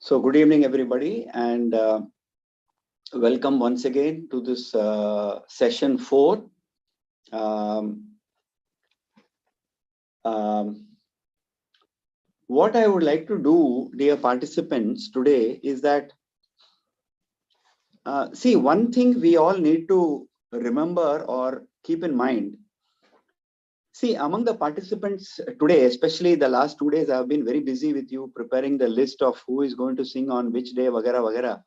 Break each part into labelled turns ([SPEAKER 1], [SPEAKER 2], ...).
[SPEAKER 1] So good evening, everybody, and welcome once again to this session 4. What I would like to do, dear participants, today is that, see, one thing we all need to remember or keep in mind. See, among the participants today, especially the last 2 days, I have been very busy with you preparing the list of who is going to sing on which day, वगैरह वगैरह.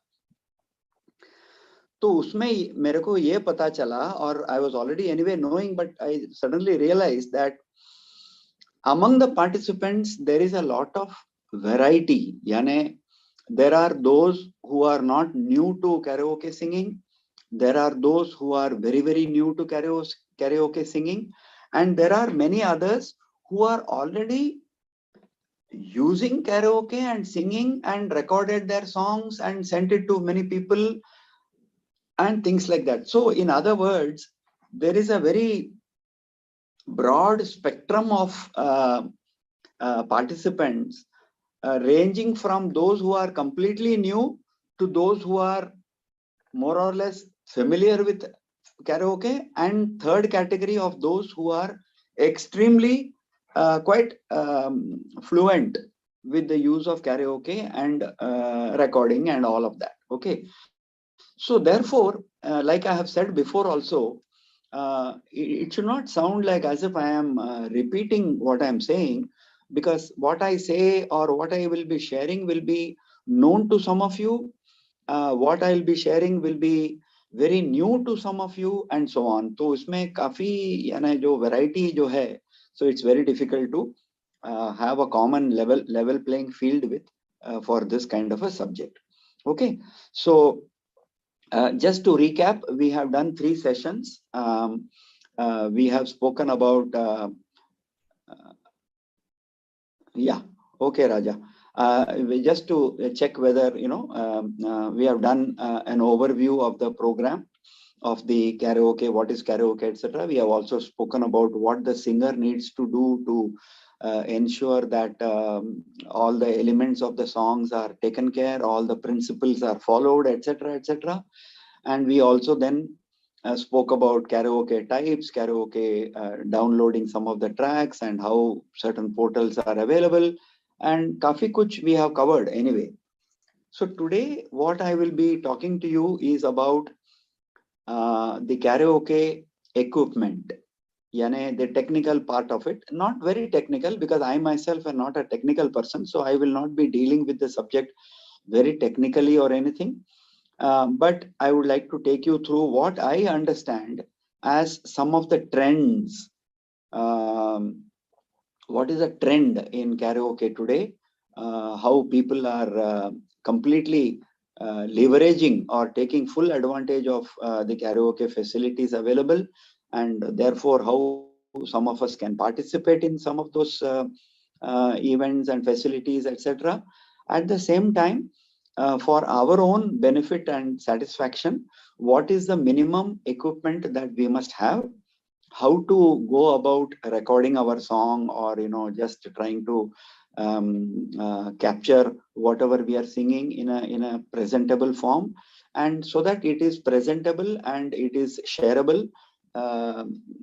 [SPEAKER 1] तो उसमें मेरे को ये पता चला, और I was already anyway knowing, but I suddenly realized that among the participants there is a lot of variety. यानी there are those who are not new to karaoke singing, there are those who are very new to karaoke singing, and there are many others who are already using karaoke and singing and recorded their songs and sent it to many people and things like that. So in other words, there is a very broad spectrum of participants, ranging from those who are completely new to those who are more or less familiar with karaoke, and third category of those who are extremely quite fluent with the use of karaoke and recording and all of that. Okay. So therefore, like I have said before also, it should not sound like as if I am repeating what I am saying, because what I say or what I will be sharing will be known to some of you. What I will be sharing will be very new to some of you, and so on. तो इसमें काफी यानी जो variety जो है, so it's very difficult to have a common level playing field with for this kind of a subject. Okay, so just to recap, we have done 3 sessions. We have spoken about yeah, okay, Raja. Just to check whether we have done an overview of the program of the karaoke, what is karaoke, etc. We have also spoken about what the singer needs to do to ensure that all the elements of the songs are taken care, all the principles are followed, etc., etc. And we also then spoke about karaoke types, karaoke downloading some of the tracks, and how certain portals are available, and kafi kuch we have covered anyway. So today what I will be talking to you is about the karaoke equipment, yani the technical part of it. Not very technical, because I myself am not a technical person, so I will not be dealing with the subject very technically or anything. But I would like to take you through what I understand as some of the trends. What is a trend in karaoke today? How people are completely leveraging or taking full advantage of the karaoke facilities available, and therefore how some of us can participate in some of those events and facilities, etc. At the same time, for our own benefit and satisfaction, what is the minimum equipment that we must have, how to go about recording our song, or just trying to capture whatever we are singing in a presentable form, and so that it is presentable and it is shareable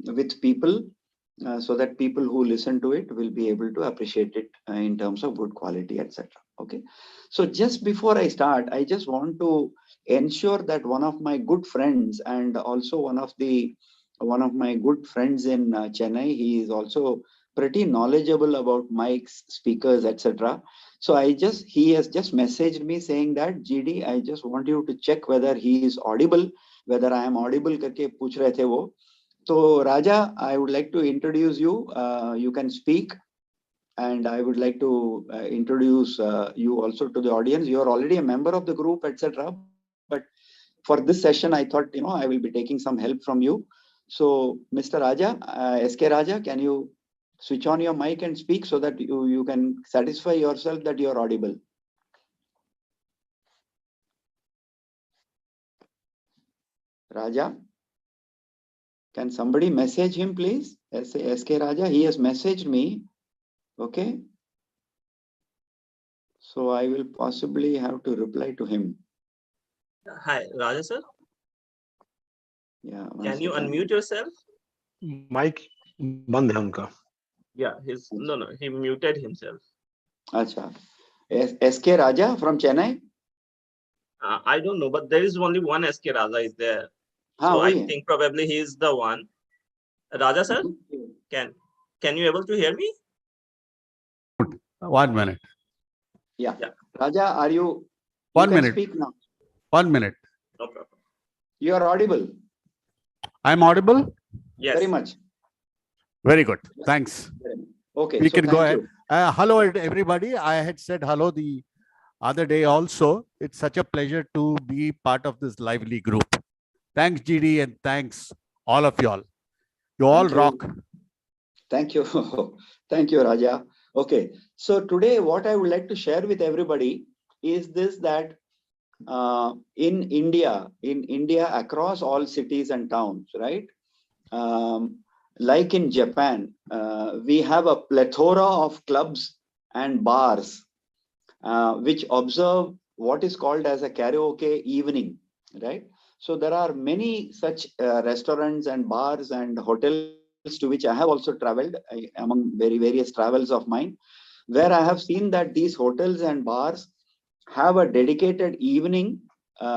[SPEAKER 1] with people, so that people who listen to it will be able to appreciate it in terms of good quality, etc. Okay, so just before I start, I just want to ensure that one of my good friends, and also one of my good friends in Chennai, he is also pretty knowledgeable about mics, speakers, etc. So he has just messaged me saying that GD, I just want you to check whether he is audible, whether I am audible करके पूछ रहे थे वो. So Raja, I would like to introduce you. You can speak, and I would like to introduce you also to the audience. You are already a member of the group, etc. But for this session, I thought I will be taking some help from you. So Mr. Raja, SK Raja, can you switch on your mic and speak so that you can satisfy yourself that you are audible? Raja? Can somebody message him, please? SK Raja, he has messaged me. Okay. So I will possibly have to reply to him.
[SPEAKER 2] Hi, Raja sir.
[SPEAKER 1] Yeah.
[SPEAKER 2] Can you unmute yourself?
[SPEAKER 3] Mic बंद है उनका.
[SPEAKER 2] Yeah, no, he muted himself.
[SPEAKER 1] Acha. SK Raja from Chennai?
[SPEAKER 2] I don't know, but there is only one SK Raja is there. So I think probably he is the one. Raja sir, can you able to hear me?
[SPEAKER 4] 1 minute.
[SPEAKER 1] Yeah. Raja, are you?
[SPEAKER 4] 1 minute.
[SPEAKER 1] Speak now.
[SPEAKER 4] 1 minute.
[SPEAKER 2] No problem.
[SPEAKER 1] You are audible.
[SPEAKER 4] I'm audible?
[SPEAKER 2] Yes.
[SPEAKER 1] Very much.
[SPEAKER 4] Very good. Thanks.
[SPEAKER 1] Okay.
[SPEAKER 4] We can go
[SPEAKER 1] you.
[SPEAKER 4] ahead. Hello, everybody. I had said hello the other day also. It's such a pleasure to be part of this lively group. Thanks, GD, and thanks all of y'all. You all rock.
[SPEAKER 1] Thank you. Thank you, Raja. Okay. So today what I would like to share with everybody is this, that in India, across all cities and towns, right? Like in Japan, we have a plethora of clubs and bars which observe what is called as a karaoke evening, right? So there are many such restaurants and bars and hotels to which I have also traveled among various travels of mine, where I have seen that these hotels and bars have a dedicated evening they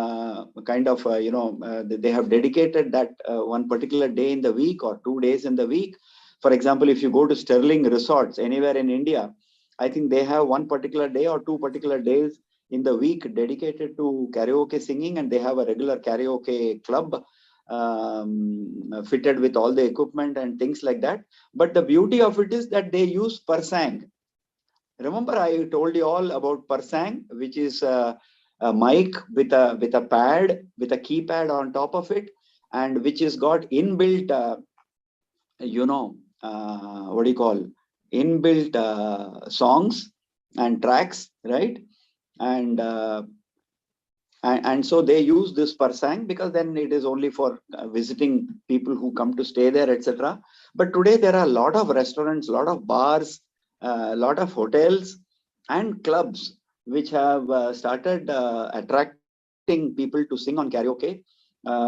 [SPEAKER 1] have dedicated that one particular day in the week or 2 days in the week. For example, if you go to Sterling Resorts anywhere in India, I think they have one particular day or 2 particular days in the week dedicated to karaoke singing, and they have a regular karaoke club fitted with all the equipment and things like that. But the beauty of it is that they use persang. Remember, I told you all about persang, which is a mic with a pad, with a keypad on top of it, and which has got inbuilt, what do you call, inbuilt songs and tracks, right? And so they use this persang because then it is only for visiting people who come to stay there, etc. But today there are a lot of restaurants, a lot of bars, a lot of hotels and clubs which have started attracting people to sing on karaoke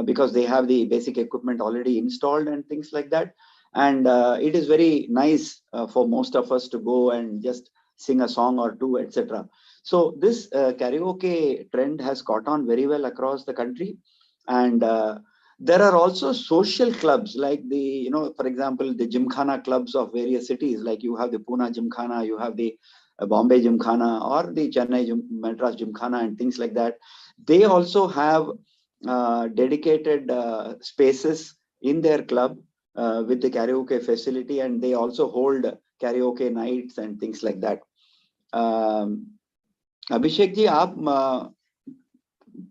[SPEAKER 1] because they have the basic equipment already installed and things like that. And it is very nice for most of us to go and just sing a song or two, etc. So this karaoke trend has caught on very well across the country. And there are also social clubs like for example, the Gymkhana clubs of various cities. Like you have the Pune Gymkhana, you have the Bombay Gymkhana, or the Chennai Madras Gymkhana and things like that. They also have dedicated spaces in their club with the karaoke facility, and they also hold karaoke nights and things like that. Abhishek ji, आप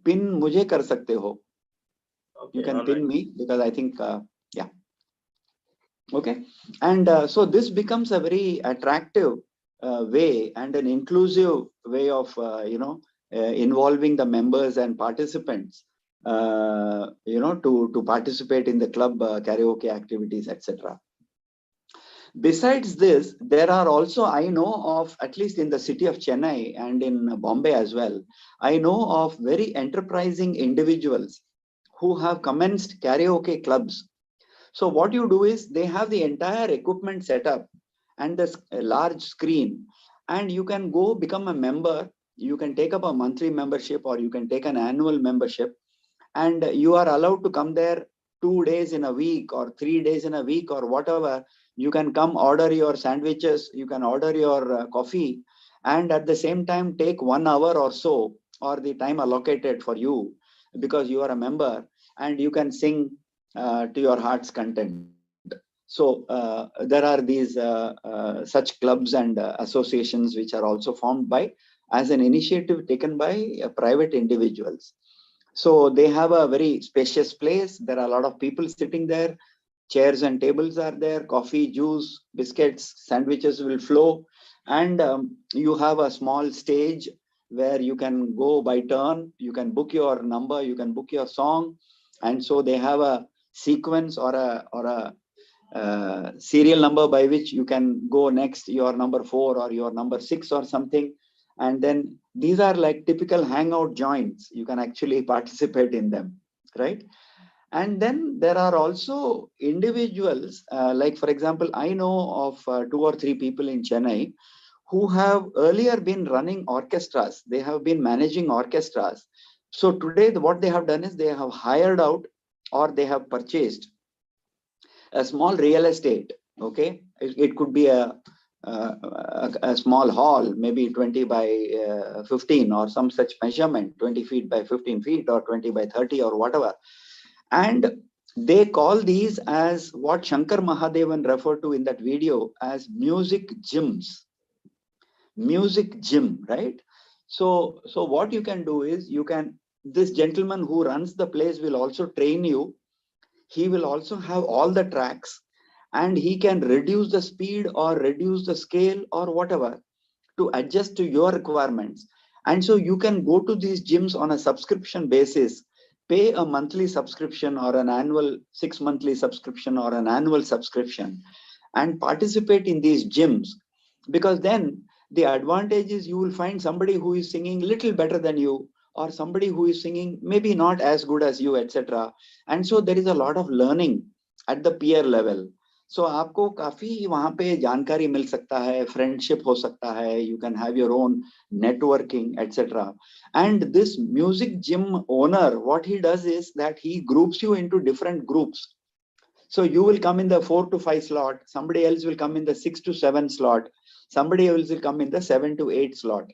[SPEAKER 1] pin मुझे कर सकते हो. You can pin me because I think yeah. Okay. And so this becomes a very attractive way and an inclusive way of involving the members and participants to participate in the club karaoke activities, etc. Besides this, there are also, I know of, at least in the city of Chennai and in Bombay as well, I know of very enterprising individuals who have commenced karaoke clubs. So what you do is they have the entire equipment set up and this large screen, and you can go become a member. You can take up a monthly membership or you can take an annual membership, and you are allowed to come there 2 days in a week or 3 days in a week or whatever. You can come order your sandwiches, you can order your coffee, and at the same time take 1 hour or so, or the time allocated for you because you are a member, and you can sing to your heart's content. So there are these such clubs and associations which are also formed as an initiative taken by private individuals. So they have a very spacious place. There are a lot of people sitting there. Chairs and tables are there. Coffee, juice, biscuits, sandwiches will flow. And you have a small stage where you can go by turn. You can book your number. You can book your song. And so they have a sequence or a serial number by which you can go next, your number 4 or your number 6 or something. And then these are like typical hangout joints. You can actually participate in them, right? And then there are also individuals, like for example, I know of 2 or 3 people in Chennai who have earlier been running orchestras. They have been managing orchestras. So today what they have done is they have hired out or they have purchased a small real estate. Okay, it could be a small hall, maybe 20 by 15 or some such measurement, 20 feet by 15 feet or 20 by 30 or whatever. And they call these as what Shankar Mahadevan referred to in that video as music gyms. Music gym, right? So what you can do is this gentleman who runs the place will also train you. He will also have all the tracks, and he can reduce the speed or reduce the scale or whatever to adjust to your requirements. And so you can go to these gyms on a subscription basis, pay a monthly subscription or an annual 6-monthly subscription or an annual subscription, and participate in these gyms. Because then the advantage is you will find somebody who is singing little better than you, or somebody who is singing maybe not as good as you, etc. And so there is a lot of learning at the peer level. So आपको काफी वहां पे जानकारी मिल सकता है, friendship हो सकता है, you can have your own networking, etc. And this music gym owner, what he does is that he groups you into different groups. So you will come in the 4 to 5 slot, somebody else will come in the 6 to 7 slot, somebody else will come in the 7 to 8 slot.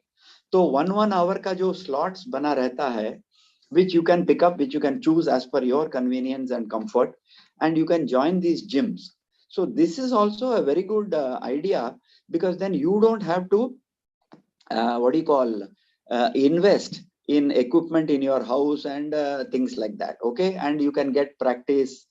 [SPEAKER 1] So 1 hour का जो slots बना रहता है, which you can pick up, which you can choose as per your convenience and comfort, and you can join these gyms. So this is also a very good idea, because then you don't have to invest in equipment in your house and things like that. Okay, and you can get practice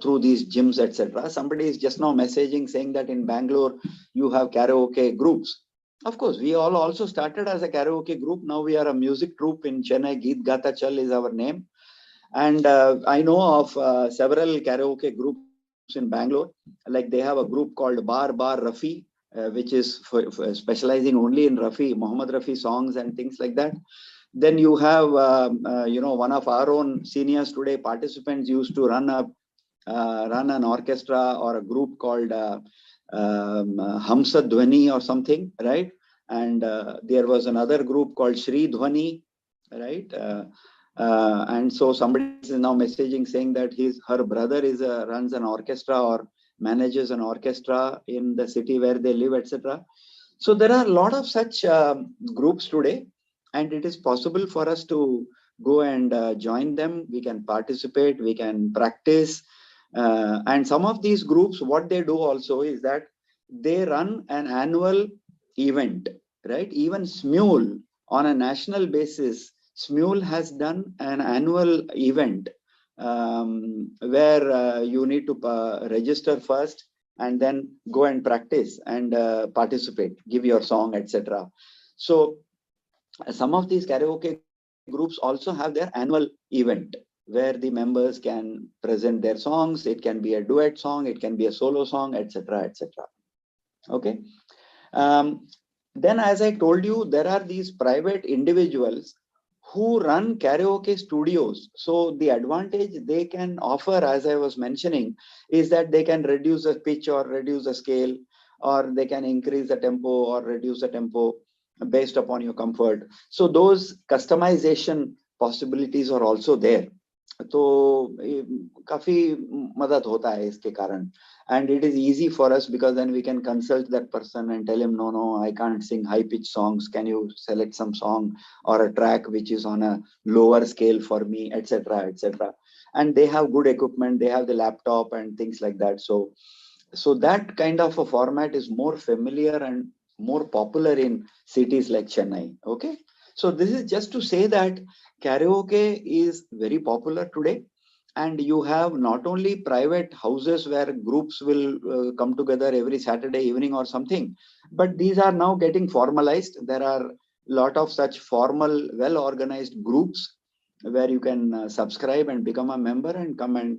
[SPEAKER 1] through these gyms, etc. Somebody is just now messaging saying that in Bangalore you have karaoke groups. Of course, we all also started as a karaoke group. Now we are a music troupe in Chennai. Geet Gata Chal is our name. And I know of several karaoke groups in Bangalore. Like they have a group called Bar Rafi, which is for specializing only in Muhammad Rafi songs and things like that. Then you have, one of our own seniors today, participants used to run an orchestra or a group called Hamsa Dhwani or something, right? And there was another group called Shri Dhwani, right? And so somebody is now messaging saying that her brother runs an orchestra or manages an orchestra in the city where they live, etc. So there are a lot of such groups today, and it is possible for us to go and join them. We can participate, we can practice. And some of these groups, what they do also is that they run an annual event, right? Even SMUL on a national basis, SMUL has done an annual event where you need to register first and then go and practice and participate, give your song, etc. So some of these karaoke groups also have their annual event where the members can present their songs. It can be a duet song, it can be a solo song, etc., etc. Okay. Then, as I told you, there are these private individuals who run karaoke studios. So the advantage they can offer, as I was mentioning, is that they can reduce the pitch or reduce the scale, or they can increase the tempo or reduce the tempo based upon your comfort. So those customization possibilities are also there. तो काफी मदद होता है इसके कारण, and it is easy for us because then we can consult that person and tell him, no, I can't sing high pitch songs, can you select some song or a track which is on a lower scale for me, etc., etc. And they have good equipment, they have the laptop and things like that. So that kind of a format is more familiar and more popular in cities like Chennai. Okay, so this is just to say that karaoke is very popular today, and you have not only private houses where groups will come together every Saturday evening or something, but these are now getting formalized. There are a lot of such formal, well-organized groups where you can subscribe and become a member and come and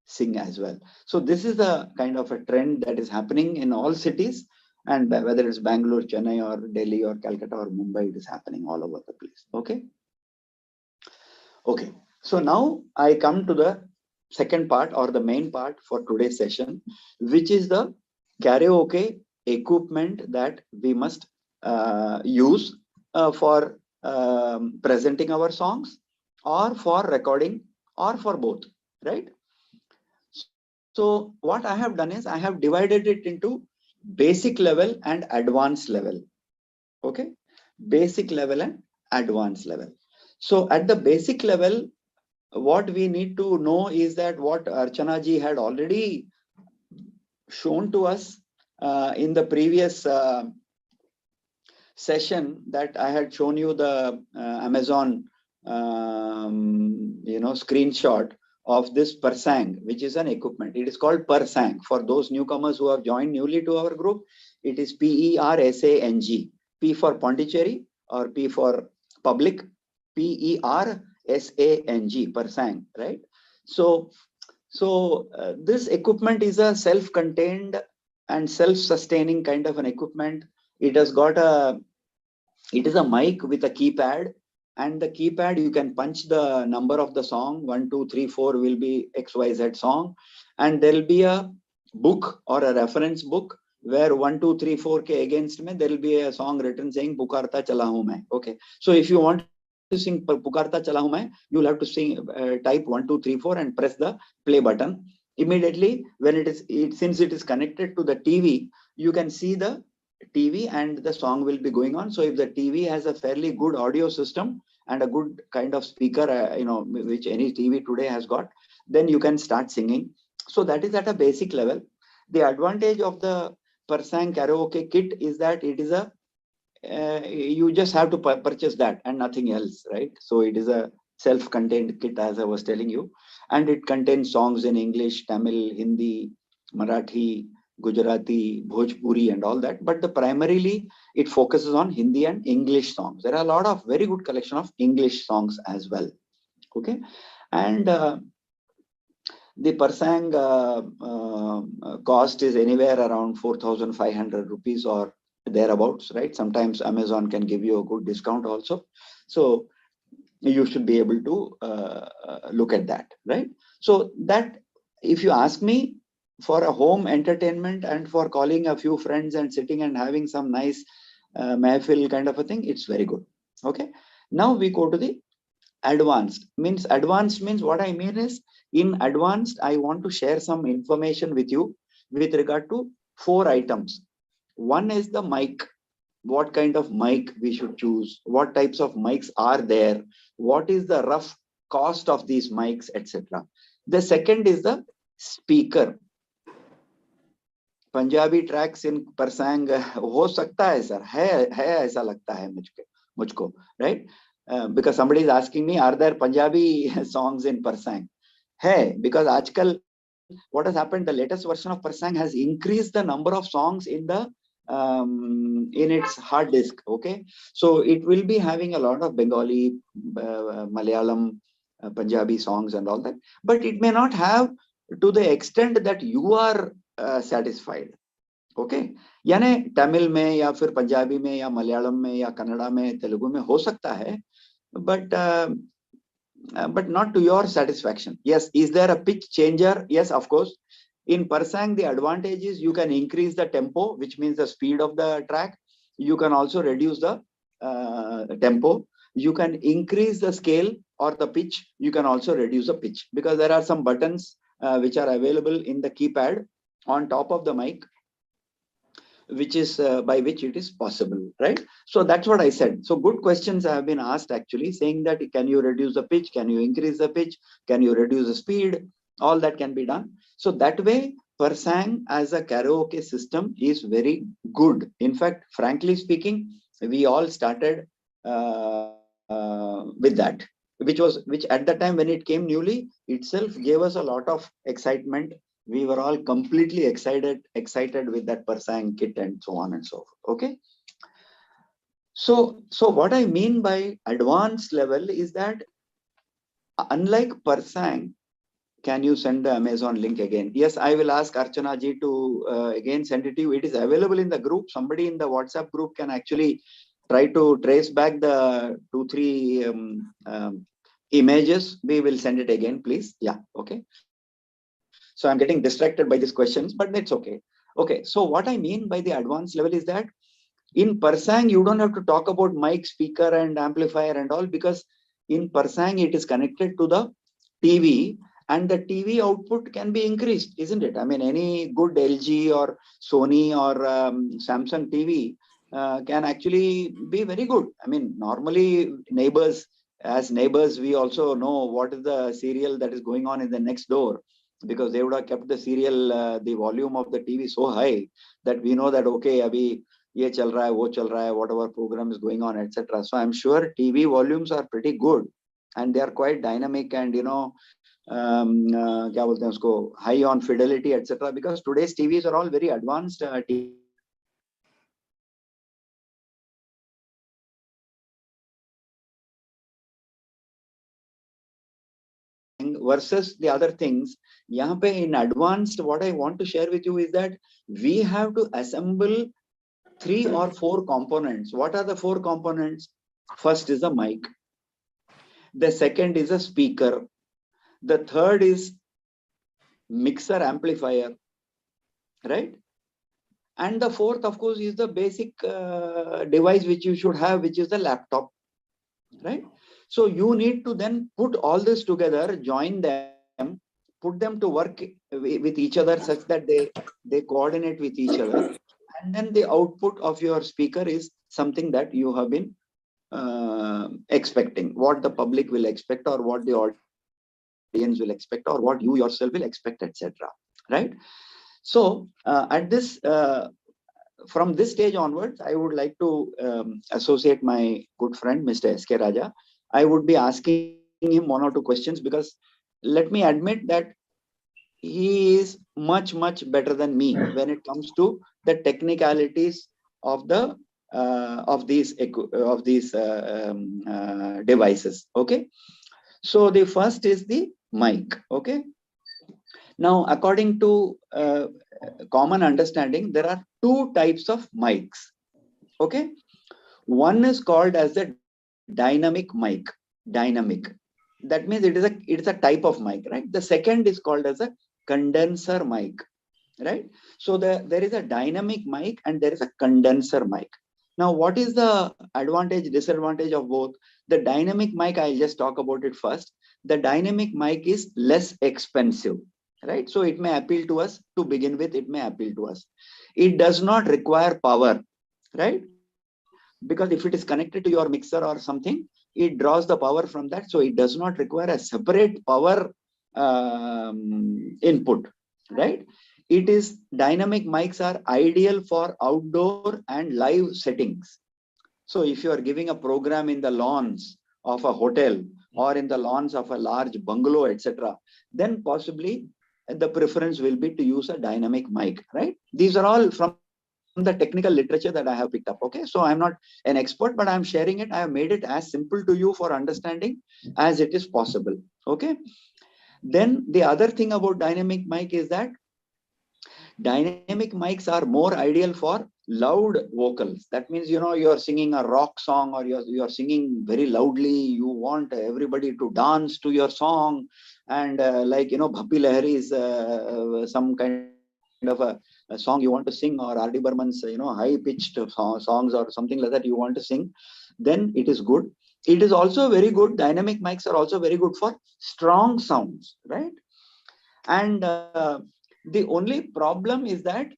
[SPEAKER 1] sing as well. So this is the kind of a trend that is happening in all cities, And whether it's Bangalore, Chennai, or Delhi, or Calcutta, or Mumbai, it is happening all over the place. Okay. Okay. So now I come to the second part, or the main part for today's session, which is the karaoke equipment that we must use for presenting our songs, or for recording, or for both, right? So what I have done is I have divided it into basic level and advanced level. Okay, basic level and advanced level. So at the basic level, what we need to know is that what Archana ji had already shown to us in the previous session, that I had shown you the Amazon screenshot of this Persang, which is an equipment. It is called Persang. For those newcomers who have joined newly to our group, it is PERSANG. P for Pondicherry, or P for public, PERSANG, Persang, right? So this equipment is a self-contained and self-sustaining kind of an equipment. It is a mic with a keypad, and the keypad, you can punch the number of the song. 1, 2, 3, 4 will be XYZ song, and there will be a book or a reference book where 1, 2, 3, 4 ke against mein there will be a song written saying Pukarta Chala Hu Main. Okay, so if you want to sing Pukarta Chala Hu Main, you will have to sing type 1, 2, 3, 4 and press the play button. Immediately when since it is connected to the TV, you can see the TV and the song will be going on. So if the TV has a fairly good audio system and a good kind of speaker, which any TV today has got, then you can start singing. So that is at a basic level. The advantage of the Persang karaoke kit is that it is you just have to purchase that and nothing else, right? So it is a self-contained kit, as I was telling you, and it contains songs in English, Tamil, Hindi, Marathi, Gujarati, Bhojpuri, and all that. But primarily it focuses on Hindi and English songs. There are a lot of very good collection of English songs as well. Okay, and the Persang cost is anywhere around 4,500 rupees or thereabouts, right? Sometimes Amazon can give you a good discount also. So you should be able to look at that, right? So that, if you ask me, for a home entertainment and for calling a few friends and sitting and having some nice mehfil kind of a thing, it's very good. Okay, now we go to the advanced. Advanced means, what I mean is, in advanced, I want to share some information with you with regard to 4 items. One is the mic. What kind of mic we should choose, what types of mics are there, what is the rough cost of these mics, etc. The second is the speaker. Punjabi tracks in Persang ho sakta hai sir, hai aisa lagta hai mujhko, right? Because somebody is asking me, are there Punjabi songs in Persang? Hai, because aajkal what has happened, the latest version of Persang has increased the number of songs in its hard disk. Okay, so it will be having a lot of Bengali, Malayalam, Punjabi songs and all that, but it may not have to the extent that you are satisfied. Okay, यानी तमिल में या फिर पंजाबी में या मलयालम में या कन्नड़ा में तेलुगु में हो सकता है, but not to your satisfaction. Yes, is there a pitch changer? Yes, of course. In Persang, the advantage is you can increase the tempo, which means the speed of the track. You can also reduce the tempo. You can increase the scale or the pitch. You can also reduce the pitch, because there are some buttons which are available in the keypad on top of the mic, which is by which it is possible, right? So that's what I said. So good questions have been asked, actually, saying that can you reduce the pitch, can you increase the pitch, can you reduce the speed? All that can be done. So that way, Persang as a karaoke system is very good. In fact, frankly speaking, we all started with that, which at the time when it came newly itself gave us a lot of excitement. We were all completely excited with that Persang kit and so on and so forth. Okay. So what I mean by advanced level is that unlike Persang, Can you send the Amazon link again? Yes, I will ask Archana ji to again send it to you. It is available in the group. Somebody in the WhatsApp group can actually try to trace back the 2-3 images. We will send it again, please. Yeah, okay. So I'm getting distracted by these questions, but that's okay. Okay, so what I mean by the advanced level is that in Persang, you don't have to talk about mic, speaker, and amplifier and all, because in Persang, it is connected to the TV, and the TV output can be increased, isn't it? I mean, any good LG or Sony or Samsung TV can actually be very good. I mean, normally as neighbors, we also know what is the serial that is going on in the next door, because they would have kept the serial, the volume of the TV so high that we know that, okay, abhi ye chal raha hai, wo chal raha hai, whatever program is going on, etc. So I'm sure TV volumes are pretty good and they are quite dynamic and, kya bolte hain usko, high on fidelity, etc. Because today's TVs are all very advanced versus the other things. Yahan pe in advanced, what I want to share with you is that we have to assemble 3 or 4 components. What are the 4 components? First is a mic. The second is a speaker. The third is mixer amplifier, right? And the fourth, of course, is the basic device which you should have, which is the laptop, right? So you need to then put all this together, join them, put them to work with each other such that they coordinate with each other. And then the output of your speaker is something that you have been expecting, what the public will expect, or what the audience will expect, or what you yourself will expect, etc. Right? So at this, from this stage onwards, I would like to associate my good friend, Mr. S.K. Raja. I would be asking him 1 or 2 questions, because let me admit that he is much better than me when it comes to the technicalities of the these devices. Okay, so the first is the mic. Okay, now according to common understanding, there are 2 types of mics. Okay, one is called as the dynamic mic. Dynamic, that means it is a type of mic, right? The second is called as a condenser mic, right? So there is a dynamic mic and there is a condenser mic. Now, what is the advantage, disadvantage of both? The dynamic mic, I'll just talk about it first. The dynamic mic is less expensive, right? So it may appeal to us to begin with. It may appeal to us. It does not require power, right? Because if it is connected to your mixer or something, it draws the power from that. So it does not require a separate power input, right? It is, dynamic mics are ideal for outdoor and live settings. So if you are giving a program in the lawns of a hotel or in the lawns of a large bungalow, etc., then possibly the preference will be to use a dynamic mic, right? These are all from the technical literature that I have picked up. Okay, so I'm not an expert, but I'm sharing it. I have made it as simple to you for understanding as it is possible. Okay, then the other thing about dynamic mic is that dynamic mics are more ideal for loud vocals. That means, you're singing a rock song, or you're singing very loudly. You want everybody to dance to your song, and Bhappi Lahari is some kind of a song you want to sing, or R.D. Burman's high pitched songs or something like that you want to sing, then it is good. It is also very good. Dynamic mics are also very good for strong sounds, right? And the only problem is that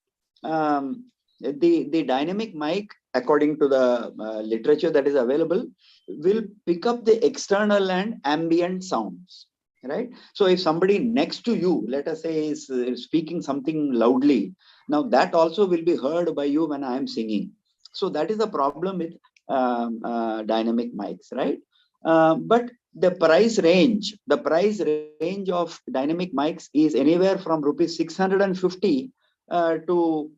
[SPEAKER 1] the dynamic mic, according to the literature that is available, will pick up the external and ambient sounds, right? So if somebody next to you, let us say, is speaking something loudly, now that also will be heard by you when I am singing. So that is the problem with dynamic mics, right? But the price range of dynamic mics is anywhere from rupees 650 to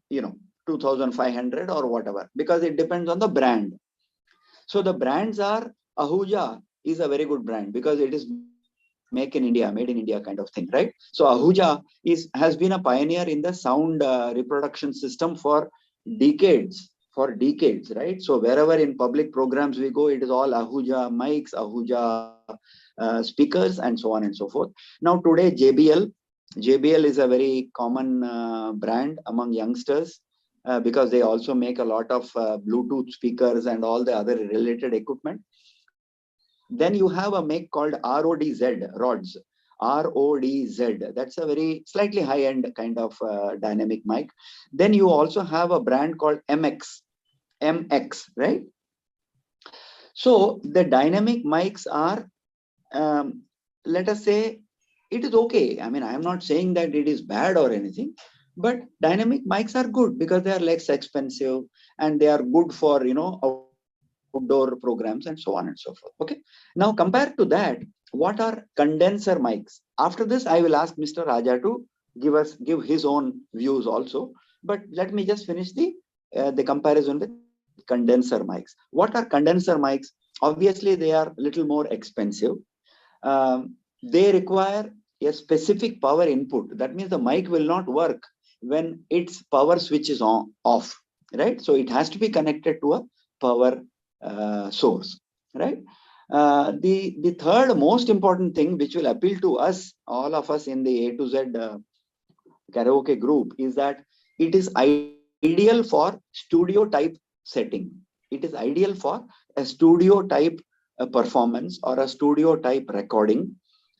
[SPEAKER 1] 2,500 or whatever, because it depends on the brand. So the brands are, Ahuja is a very good brand because it is make in India, made in India kind of thing, right? So Ahuja has been a pioneer in the sound reproduction system for decades, right? So wherever in public programs we go, it is all Ahuja mics, Ahuja speakers, and so on and so forth. Now today JBL is a very common brand among youngsters because they also make a lot of Bluetooth speakers and all the other related equipment. Then you have a make called Rods, RODZ. That's a very slightly high-end kind of dynamic mic. Then you also have a brand called MX, right? So the dynamic mics are, let us say, it is okay. I mean, I am not saying that it is bad or anything, but dynamic mics are good because they are less expensive and they are good for, outdoor programs and so on and so forth. Okay. Now, compared to that, what are condenser mics? After this, I will ask Mr. Raja to give his own views also. But let me just finish the comparison with condenser mics. What are condenser mics? Obviously, they are a little more expensive. They require a specific power input. That means the mic will not work when its power switch is off, right? So it has to be connected to a power source, right? The third most important thing which will appeal to us, all of us in the A to Z karaoke group, is that it is ideal for studio type setting. It is ideal for a studio type performance or a studio type recording.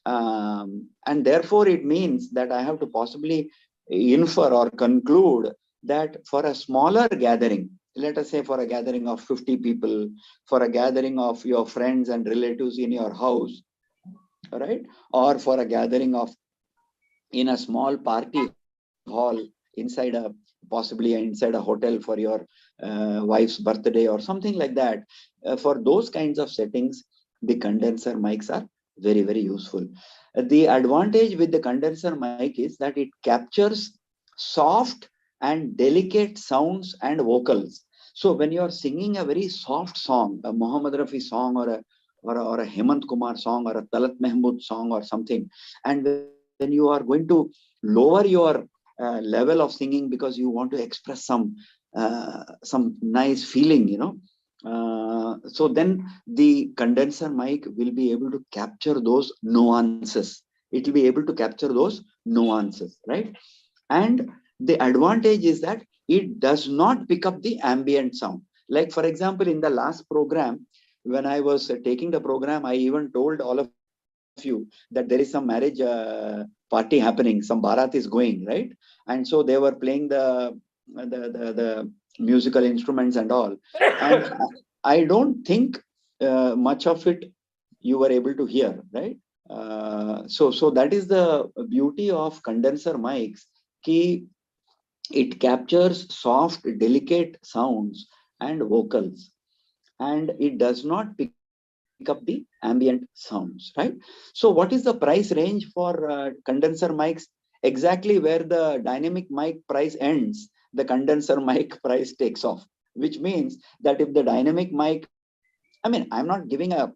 [SPEAKER 1] And therefore it means that I have to possibly infer or conclude that for a smaller gathering, let us say for a gathering of 50 people, for a gathering of your friends and relatives in your house, right? Or for a gathering of in a small party hall possibly inside a hotel for your wife's birthday or something like that. For those kinds of settings, the condenser mics are very, very useful. The advantage with the condenser mic is that it captures soft and delicate sounds and vocals. So when you are singing a very soft song, a Muhammad Rafi song or a Hemant Kumar song or a Talat Mahmood song or something, and when you are going to lower your level of singing because you want to express some nice feeling, so then the condenser mic will be able to capture those nuances. It will be able to capture those nuances, right? And the advantage is that it does not pick up the ambient sound. Like, for example, in the last program, when I was taking the program, I even told all of you that there is some marriage party happening, some barat is going, right? And so they were playing the musical instruments and all. And I don't think much of it you were able to hear, right? So that is the beauty of condenser mics. It captures soft, delicate sounds and vocals, and it does not pick up the ambient sounds, right? So what is the price range for condenser mics? Exactly where the dynamic mic price ends, the condenser mic price takes off, which means that if the dynamic mic, I mean, I'm not giving a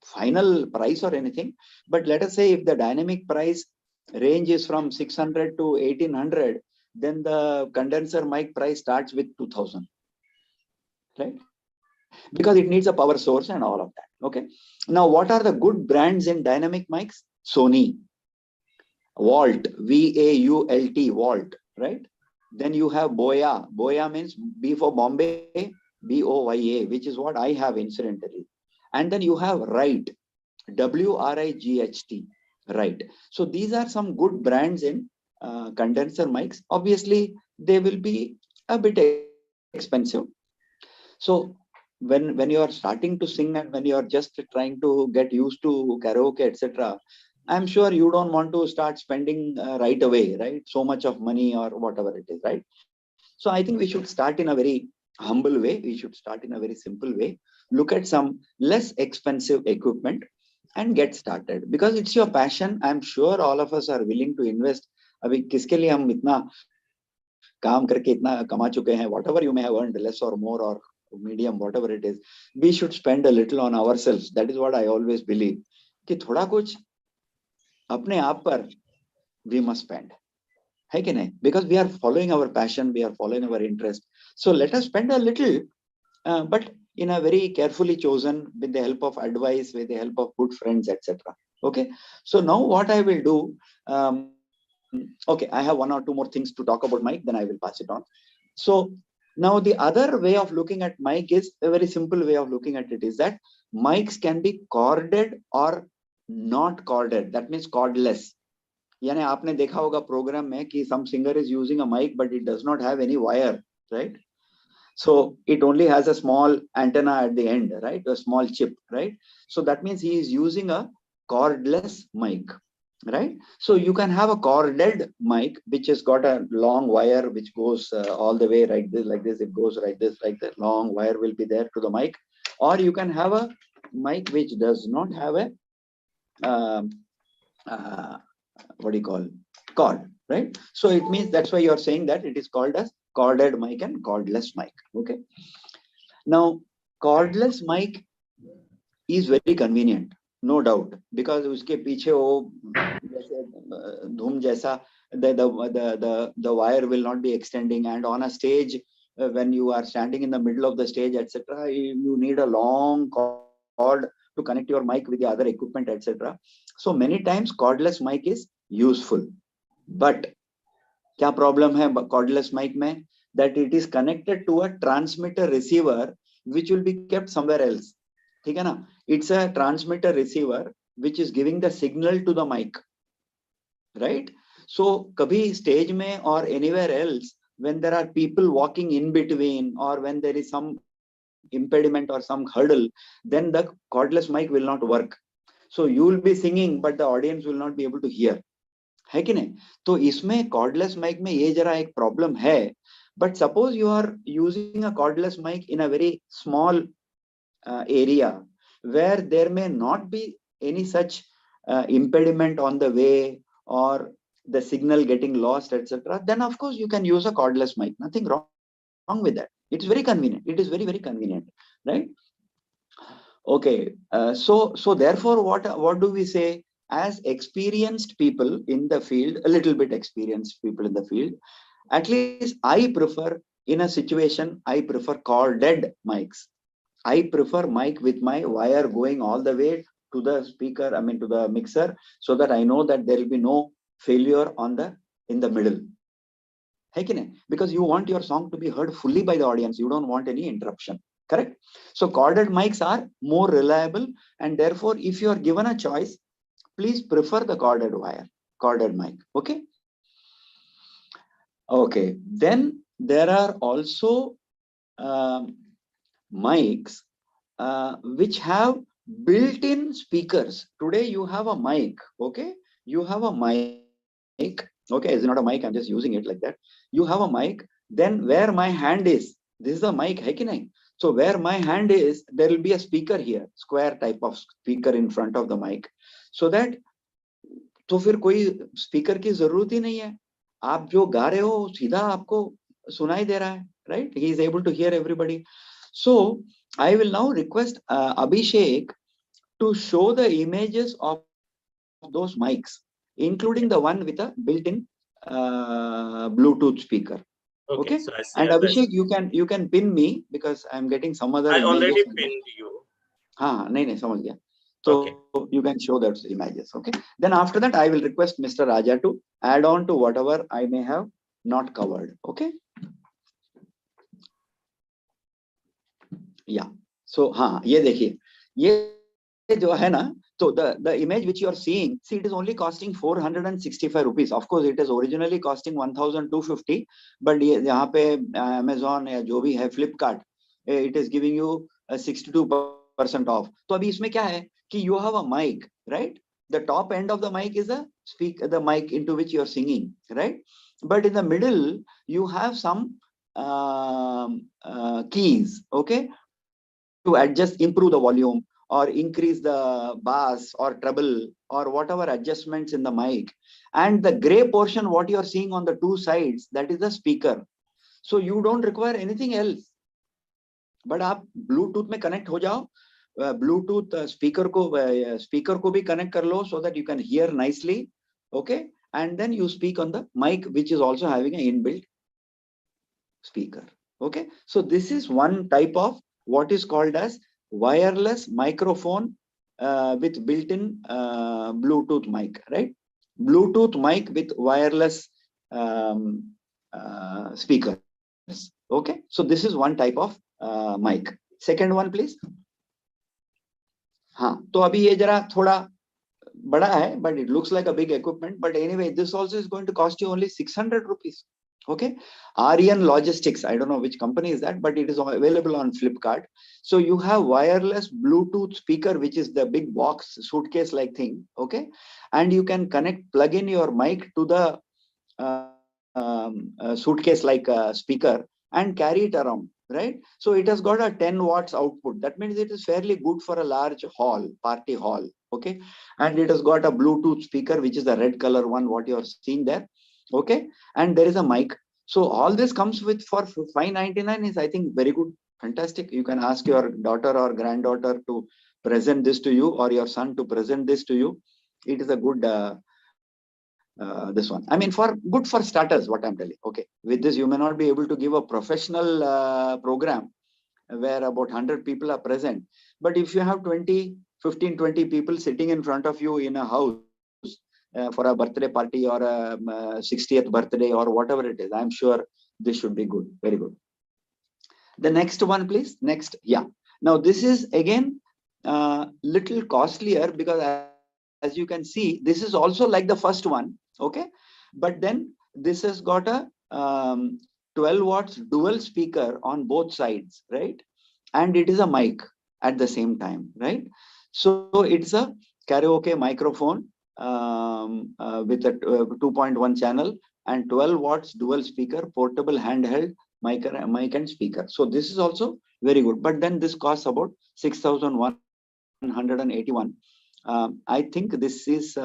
[SPEAKER 1] final price or anything, but let us say if the dynamic price range is from 600 to 1800, then the condenser mic price starts with 2000, right? Because it needs a power source and all of that. Okay. Now, what are the good brands in dynamic mics? Sony, Walt, VAULT, Walt, right? Then you have Boya. Boya means B for Bombay, BOYA, which is what I have incidentally. And then you have Wright, WRIGHT, right? So these are some good brands in condenser mics. Obviously, they will be a bit expensive. So when you are starting to sing and when you are just trying to get used to karaoke, etc., I'm sure you don't want to start spending right away, right? So much of money or whatever it is, right? So I think we should start in a very humble way. We should start in a very simple way. Look at some less expensive equipment and get started, because it's your passion. I'm sure all of us are willing to invest. अभी किसके लिए हम इतना काम करके इतना कमा चुके हैं, whatever you may have earned, less or more or medium, whatever it is, we should spend a little on ourselves. That is what I always believe. कि थोड़ा कुछ अपने आप पर we must spend. है कि नहीं? Because we are following our passion, we are following our interest. So let us spend a little, but in a very carefully chosen, with the help of advice, with the help of good friends, etc. Okay. So now what I will do, okay, I have one or two more things to talk about mic, then I will pass it on. So now the other way of looking at mic is a very simple way of looking at it is that mics can be corded or not corded. That means cordless. यानी आपने देखा होगा programme में कि some singer is using a mic but it does not have any wire, right? So it only has a small antenna at the end, right? A small chip, right? So that means he is using a cordless mic, right? So you can have a corded mic which has got a long wire which goes all the way like this, it goes like this, like that. Long wire will be there to the mic, or you can have a mic which does not have a what do you call cord, right? So it means that's why you're saying that it is called as corded mic and cordless mic. Okay. Now, cordless mic is very convenient, no doubt, because उसके पीछे वो जैसे धूम जैसा the wire will not be extending, and on a stage when you are standing in the middle of the stage, etc., you need a long cord to connect your mic with the other equipment, etc. So many times cordless mic is useful, but क्या problem है cordless mic में? That it is connected to a transmitter receiver which will be kept somewhere else. ठीक है ना? It's a transmitter receiver which is giving the signal to the mic, right? So कभी stage में or anywhere else when there are people walking in between, or when there is some impediment or some hurdle, then the cordless mic will not work. So you will be singing but the audience will not be able to hear. है कि नहीं? तो इसमें cordless mic में ये जरा एक problem है. But suppose you are using a cordless mic in a very small area where there may not be any such impediment on the way or the signal getting lost, etc. Then of course you can use a cordless mic. Nothing wrong with that. It's very convenient. It is very, very convenient, right? Okay. So therefore, what do we say? As experienced people in the field, a little bit experienced people in the field, at least I prefer, in a situation, I prefer corded mics. I prefer mic with my wire going all the way to the speaker, I mean to the mixer, so that I know that there will be no failure in the middle. Because you want your song to be heard fully by the audience. You don't want any interruption. Correct? So corded mics are more reliable, and therefore, if you are given a choice, please prefer the corded mic. Okay. Okay. Then there are also mics which have built-in speakers. Today you have a mic. Okay. You have a mic. Okay. It's not a mic. I'm just using it like that. You have a mic. Then where my hand is, this is a mic. Hai ki nahi? So where my hand is, there will be a speaker here, square type of speaker in front of the mic, so that तो फिर कोई speaker की जरूरत ही नहीं है. आप जो गा रहे हो सीधा आपको सुनाई दे रहा है, right? He is able to hear everybody. So I will now request Abhishek to show the images of those mics, including the one with a built-in Bluetooth speaker. Okay.
[SPEAKER 2] So
[SPEAKER 1] and Abhishek, you can pin me because I'm getting some other
[SPEAKER 2] I
[SPEAKER 1] images.
[SPEAKER 2] already pinned you.
[SPEAKER 1] हाँ नहीं समझ गया. So you can show those images. Okay. Then after that, I will request Mr. Raja to add on to whatever I may have not covered. Okay. Yeah. So हाँ ये देखिए, ये जो है ना, so the image which you are seeing, see, it is only costing 465 rupees. Of course, it is originally costing 1250, but यहाँ पे Amazon या जो भी है Flipkart, it is giving you 62% off. तो अभी इसमें क्या है कि you have a mic, right? The top end of the mic is the mic into which you are singing, right? But in the middle you have some keys, okay, to adjust, improve the volume or increase the bass or treble or whatever adjustments in the mic. And the gray portion, what you are seeing on the two sides, that is the speaker. So you don't require anything else. But आप Bluetooth में connect हो जाओ, Bluetooth speaker को भी connect कर लो so that you can hear nicely. Okay, and then you speak on the mic, which is also having an inbuilt speaker. Okay, so this is one type of what is called as wireless microphone with built-in Bluetooth mic, right? Bluetooth mic with wireless speakers. Okay, so this is one type of mic. Second one, please. हाँ, तो अभी ये जरा थोड़ा बड़ा है, but it looks like a big equipment. But anyway, this also is going to cost you only 600 rupees. Okay, Aryan Logistics, I don't know which company is that, but it is available on Flipkart. So you have wireless Bluetooth speaker, which is the big box suitcase like thing. Okay, and you can plug in your mic to the suitcase like speaker and carry it around, right? So it has got a 10 watts output. That means it is fairly good for a large hall, party hall. Okay, and it has got a Bluetooth speaker, which is the red color one, what you are seeing there. Okay, and there is a mic. So all this comes with for 599 is, I think, very good, fantastic. You can ask your daughter or granddaughter to present this to you, or your son to present this to you. It is a good this one. I mean, good for starters, what I'm telling. Okay, with this you may not be able to give a professional program where about 100 people are present, but if you have 15-20 people sitting in front of you in a house for a birthday party or a 60th birthday or whatever it is, I'm sure this should be good, very good. The next one, please. Next, yeah. Now this is again little costlier, because as you can see, this is also like the first one. Okay, but then this has got a 12 watts dual speaker on both sides, right? And it is a mic at the same time, right? So it's a karaoke microphone with a 2.1 channel and 12 watts dual speaker, portable handheld mic and speaker. So this is also very good, but then this costs about 6,181. I think this is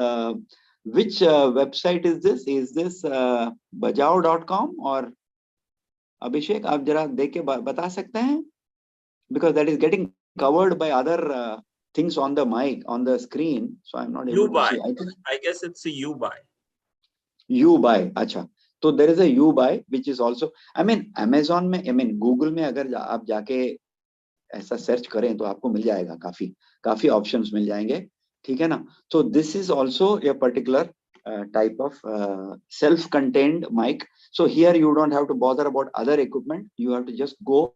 [SPEAKER 1] which website is this? Is this bajao.com or Abhishek? आप जरा देख के बता सकते हैं, because that is getting covered by other things on the mic, on the screen, so I'm not able to see.
[SPEAKER 2] I guess it's a U-Buy.
[SPEAKER 1] U-Buy, अच्छा. So there is a U-Buy which is also, I mean, Amazon में, I mean, Google में अगर आप जाके ऐसा search करें तो आपको मिल जाएगा, काफी ऑप्शंस मिल जाएंगे, ठीक है ना? So this is also a particular type of self-contained mic. So here you don't have to bother about other equipment. You have to just go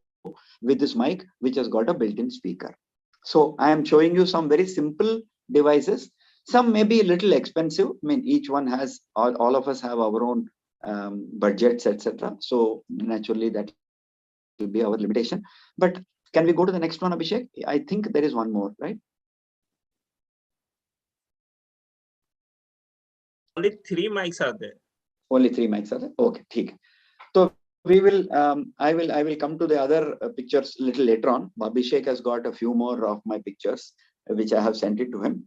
[SPEAKER 1] with this mic, which has got a built-in speaker. So I am showing you some very simple devices. Some may be a little expensive. I mean, each one has, all of us have our own budgets, etc. So naturally that will be our limitation. But can we go to the next one, Abhishek? I think there is one more, right?
[SPEAKER 2] Only 3 mics are there.
[SPEAKER 1] Only 3 mics are there. Okay, ठीक. So we will. I will come to the other pictures little later on. Abhishek has got a few more of my pictures, which I have sent it to him.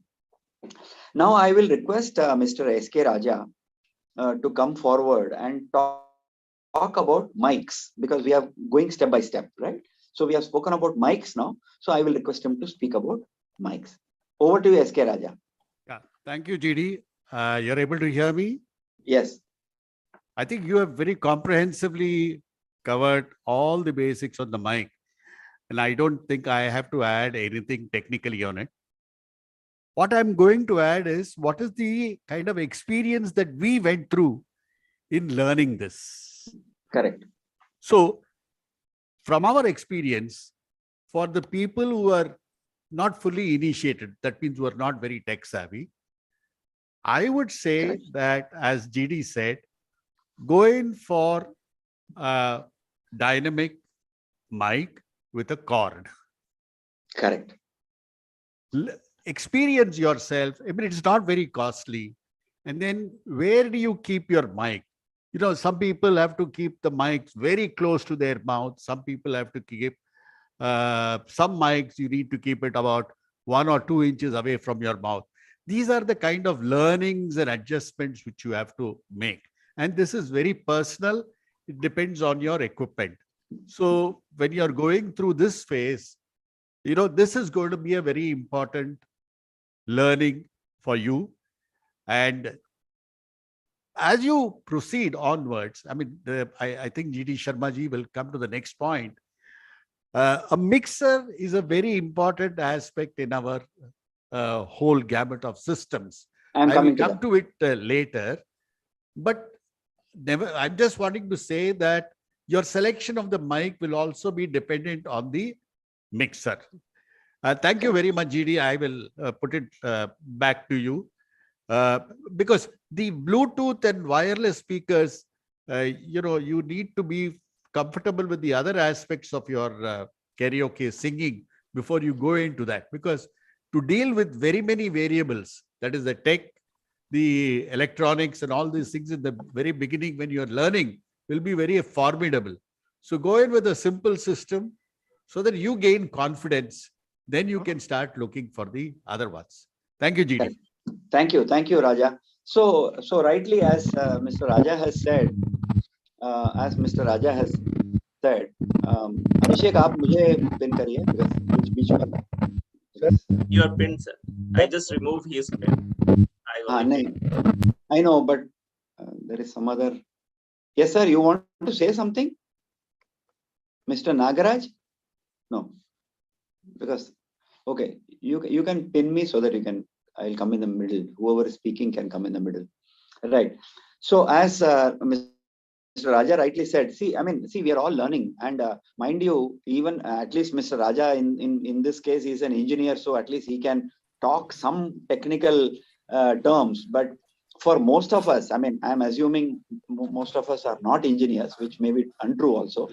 [SPEAKER 1] Now I will request Mr. S.K. Raja to come forward and talk about mics, because we are going step by step, right? So we have spoken about mics now. So I will request him to speak about mics. Over to you, S.K. Raja.
[SPEAKER 4] Yeah, thank you, GD. You're able to hear me?
[SPEAKER 1] Yes.
[SPEAKER 4] I think you have very comprehensively covered all the basics on the mic, and I don't think I have to add anything technically on it. What I'm going to add is, what is the kind of experience that we went through in learning this?
[SPEAKER 1] Correct.
[SPEAKER 4] So from our experience, for the people who are not fully initiated, that means who are not very tech savvy, I would say
[SPEAKER 1] Correct.
[SPEAKER 4] that, as GD said, go in for a dynamic mic with a cord.
[SPEAKER 1] Correct.
[SPEAKER 4] Experience yourself. I mean, it's not very costly. And then where do you keep your mic? You know, some people have to keep the mics very close to their mouth. Some people have to keep, some mics you need to keep it about 1 or 2 inches away from your mouth. These are the kind of learnings and adjustments which you have to make. And this is very personal. It depends on your equipment. So when you're going through this phase, This is going to be a very important learning for you. And as you proceed onwards, I mean, I think GD Sharma ji will come to the next point. A mixer is a very important aspect in our whole gamut of systems. I will come to it later. But I'm just wanting to say that your selection of the mic will also be dependent on the mixer. Thank you very much, GD. I will put it back to you. Because the Bluetooth and wireless speakers, you need to be comfortable with the other aspects of your karaoke singing before you go into that. Because to deal with very many variables, that is the tech, the electronics and all these things in the very beginning when you're learning will be very formidable. So go in with a simple system so that you gain confidence. Then you can start looking for the other ones. Thank you, GD.
[SPEAKER 1] Thank you, Raja. So rightly, as Mr. Raja has said, Abhishek, आप मुझे pin करिए बीच में.
[SPEAKER 2] You are pinned, sir. I just remove his pin.
[SPEAKER 1] I know, but there is some other. Yes, sir. You want to say something, Mr. Nagaraj? No, because okay, you can pin me so that I'll come in the middle. Whoever is speaking can come in the middle, right? So as Mr. Raja rightly said, we are all learning, and mind you, even at least Mr. Raja in this case is an engineer, so at least he can talk some technical terms. But for most of us, I'm assuming most of us are not engineers, which may be untrue also.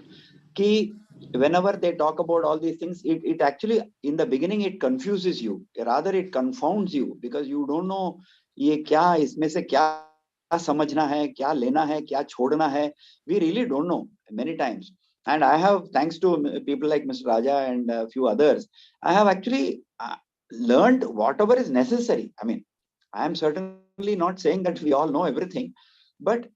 [SPEAKER 1] Whenever they talk about all these things, it actually in the beginning it confuses you, rather it confounds you, because you don't know ये क्या इसमें से क्या समझना है, क्या लेना है, क्या छोड़ना है. We really don't know many times. And I have, thanks to people like Mr. Raja and a few others, I have actually learned whatever is necessary. I am certainly not saying that we all know everything, but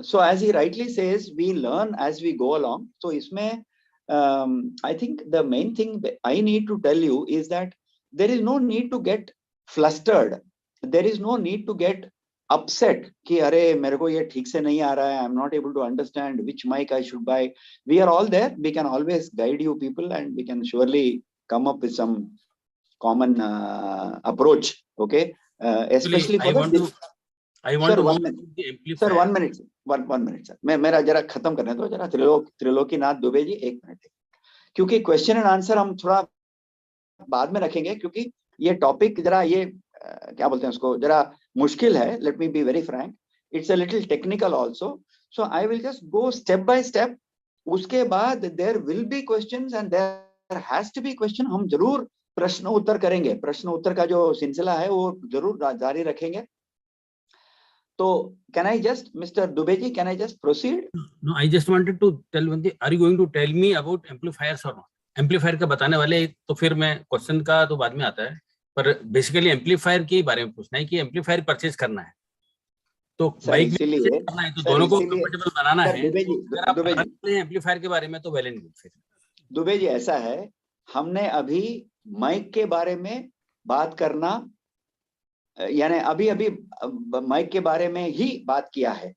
[SPEAKER 1] so as he rightly says, we learn as we go along. So isme, I think the main thing that I need to tell you is that there is no need to get flustered. There is no need to get upset कि अरे मेरे को ये ठीक से नहीं आ रहा है, I'm not able to understand which mic I should buy. We are all there. We can always guide you people, and we can surely come up with some common approach. Okay, especially for the. Sir, 1 minute. Sir, 1 minute. 1 minute, sir. मेरा जरा खत्म करने दो जरा. Trilokinath Dubey ji 1 minute, क्योंकि question and answer हम थोड़ा बाद में रखेंगे, क्योंकि ये टॉपिक जरा ये क्या बोलते हैं उसको, जरा मुश्किल है. Let me be very frank, it's a little technical also. So I will just go step by step. उसके बाद there will be questions and there has to be question. हम जरूर प्रश्न उत्तर करेंगे. प्रश्न उत्तर का जो सिलसिला है वो जरूर जारी रखेंगे. So can I just, Mr. Dubeji, can I just proceed?
[SPEAKER 5] No, I just wanted to tell one thing. Are you going to tell me about amplifiers or not? Amplifier का बताने वाले तो फिर मैं क्वेश्चन का तो बाद में आता है, पर बेसिकली एम्पलीफायर के बारे में पूछना है कि एम्पलीफायर परचेज करना है तो माइक
[SPEAKER 1] इसीलिए
[SPEAKER 5] करना है तो दोनों को कंफर्टेबल बनाना है. एम्पलीफायर के बारे में तो वेल एंड गुड. फिर
[SPEAKER 1] दुबे जी ऐसा है, हमने अभी माइक के बारे में बात करना, यानी अभी माइक के बारे में ही बात किया है.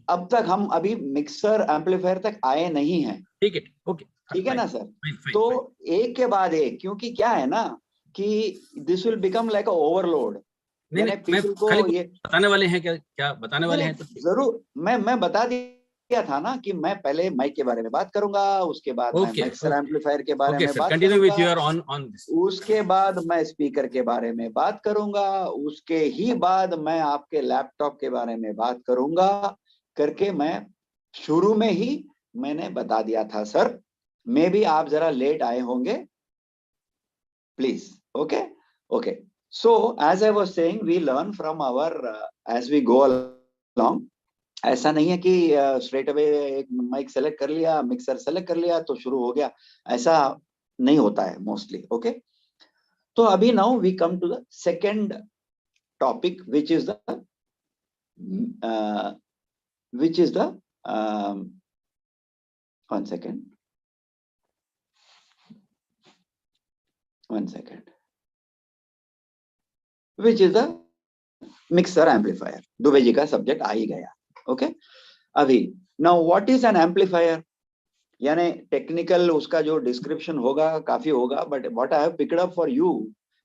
[SPEAKER 1] अब तक हम अभी मिक्सर एम्पलीफायर तक आए नहीं हैं.
[SPEAKER 5] ठीक है, ओके,
[SPEAKER 1] ठीक है ना सर. तो एक के बाद एक, क्योंकि क्या है ना कि this will become like a overload.
[SPEAKER 5] नहीं, पीपल को ये बताने वाले हैं क्या बताने वाले हैं तो
[SPEAKER 1] जरूर मैं बता दिया था ना कि मैं पहले माइक के बारे में बात करूंगा, उसके बाद मैं मिक्सर एम्पलीफायर के बारे में बात करूंगा, उसके बाद मैं स्पीकर के बारे में बात करूंगा, उसके ही बाद मैं आपके लैपटॉप के बारे में बात करूंगा करके मैं शुरू में ही मैंने बता दिया था. सर मे बी आप जरा लेट आए होंगे, please. Okay. So as I was saying, we learn from our as we go along. ऐसा नहीं है कि स्ट्रेट अवे एक माइक सेलेक्ट कर लिया, मिक्सर सेलेक्ट कर लिया तो शुरू हो गया, ऐसा नहीं होता है मोस्टली. ओके, तो अभी now we come to the second topic which is the 1 second. 1 second, which is a mixer amplifier. Dubey ji का सब्जेक्ट आ ही गया. ओके, अभी now what is an amplifier, यानी टेक्निकल उसका जो डिस्क्रिप्शन होगा काफी होगा, but what I have picked up for you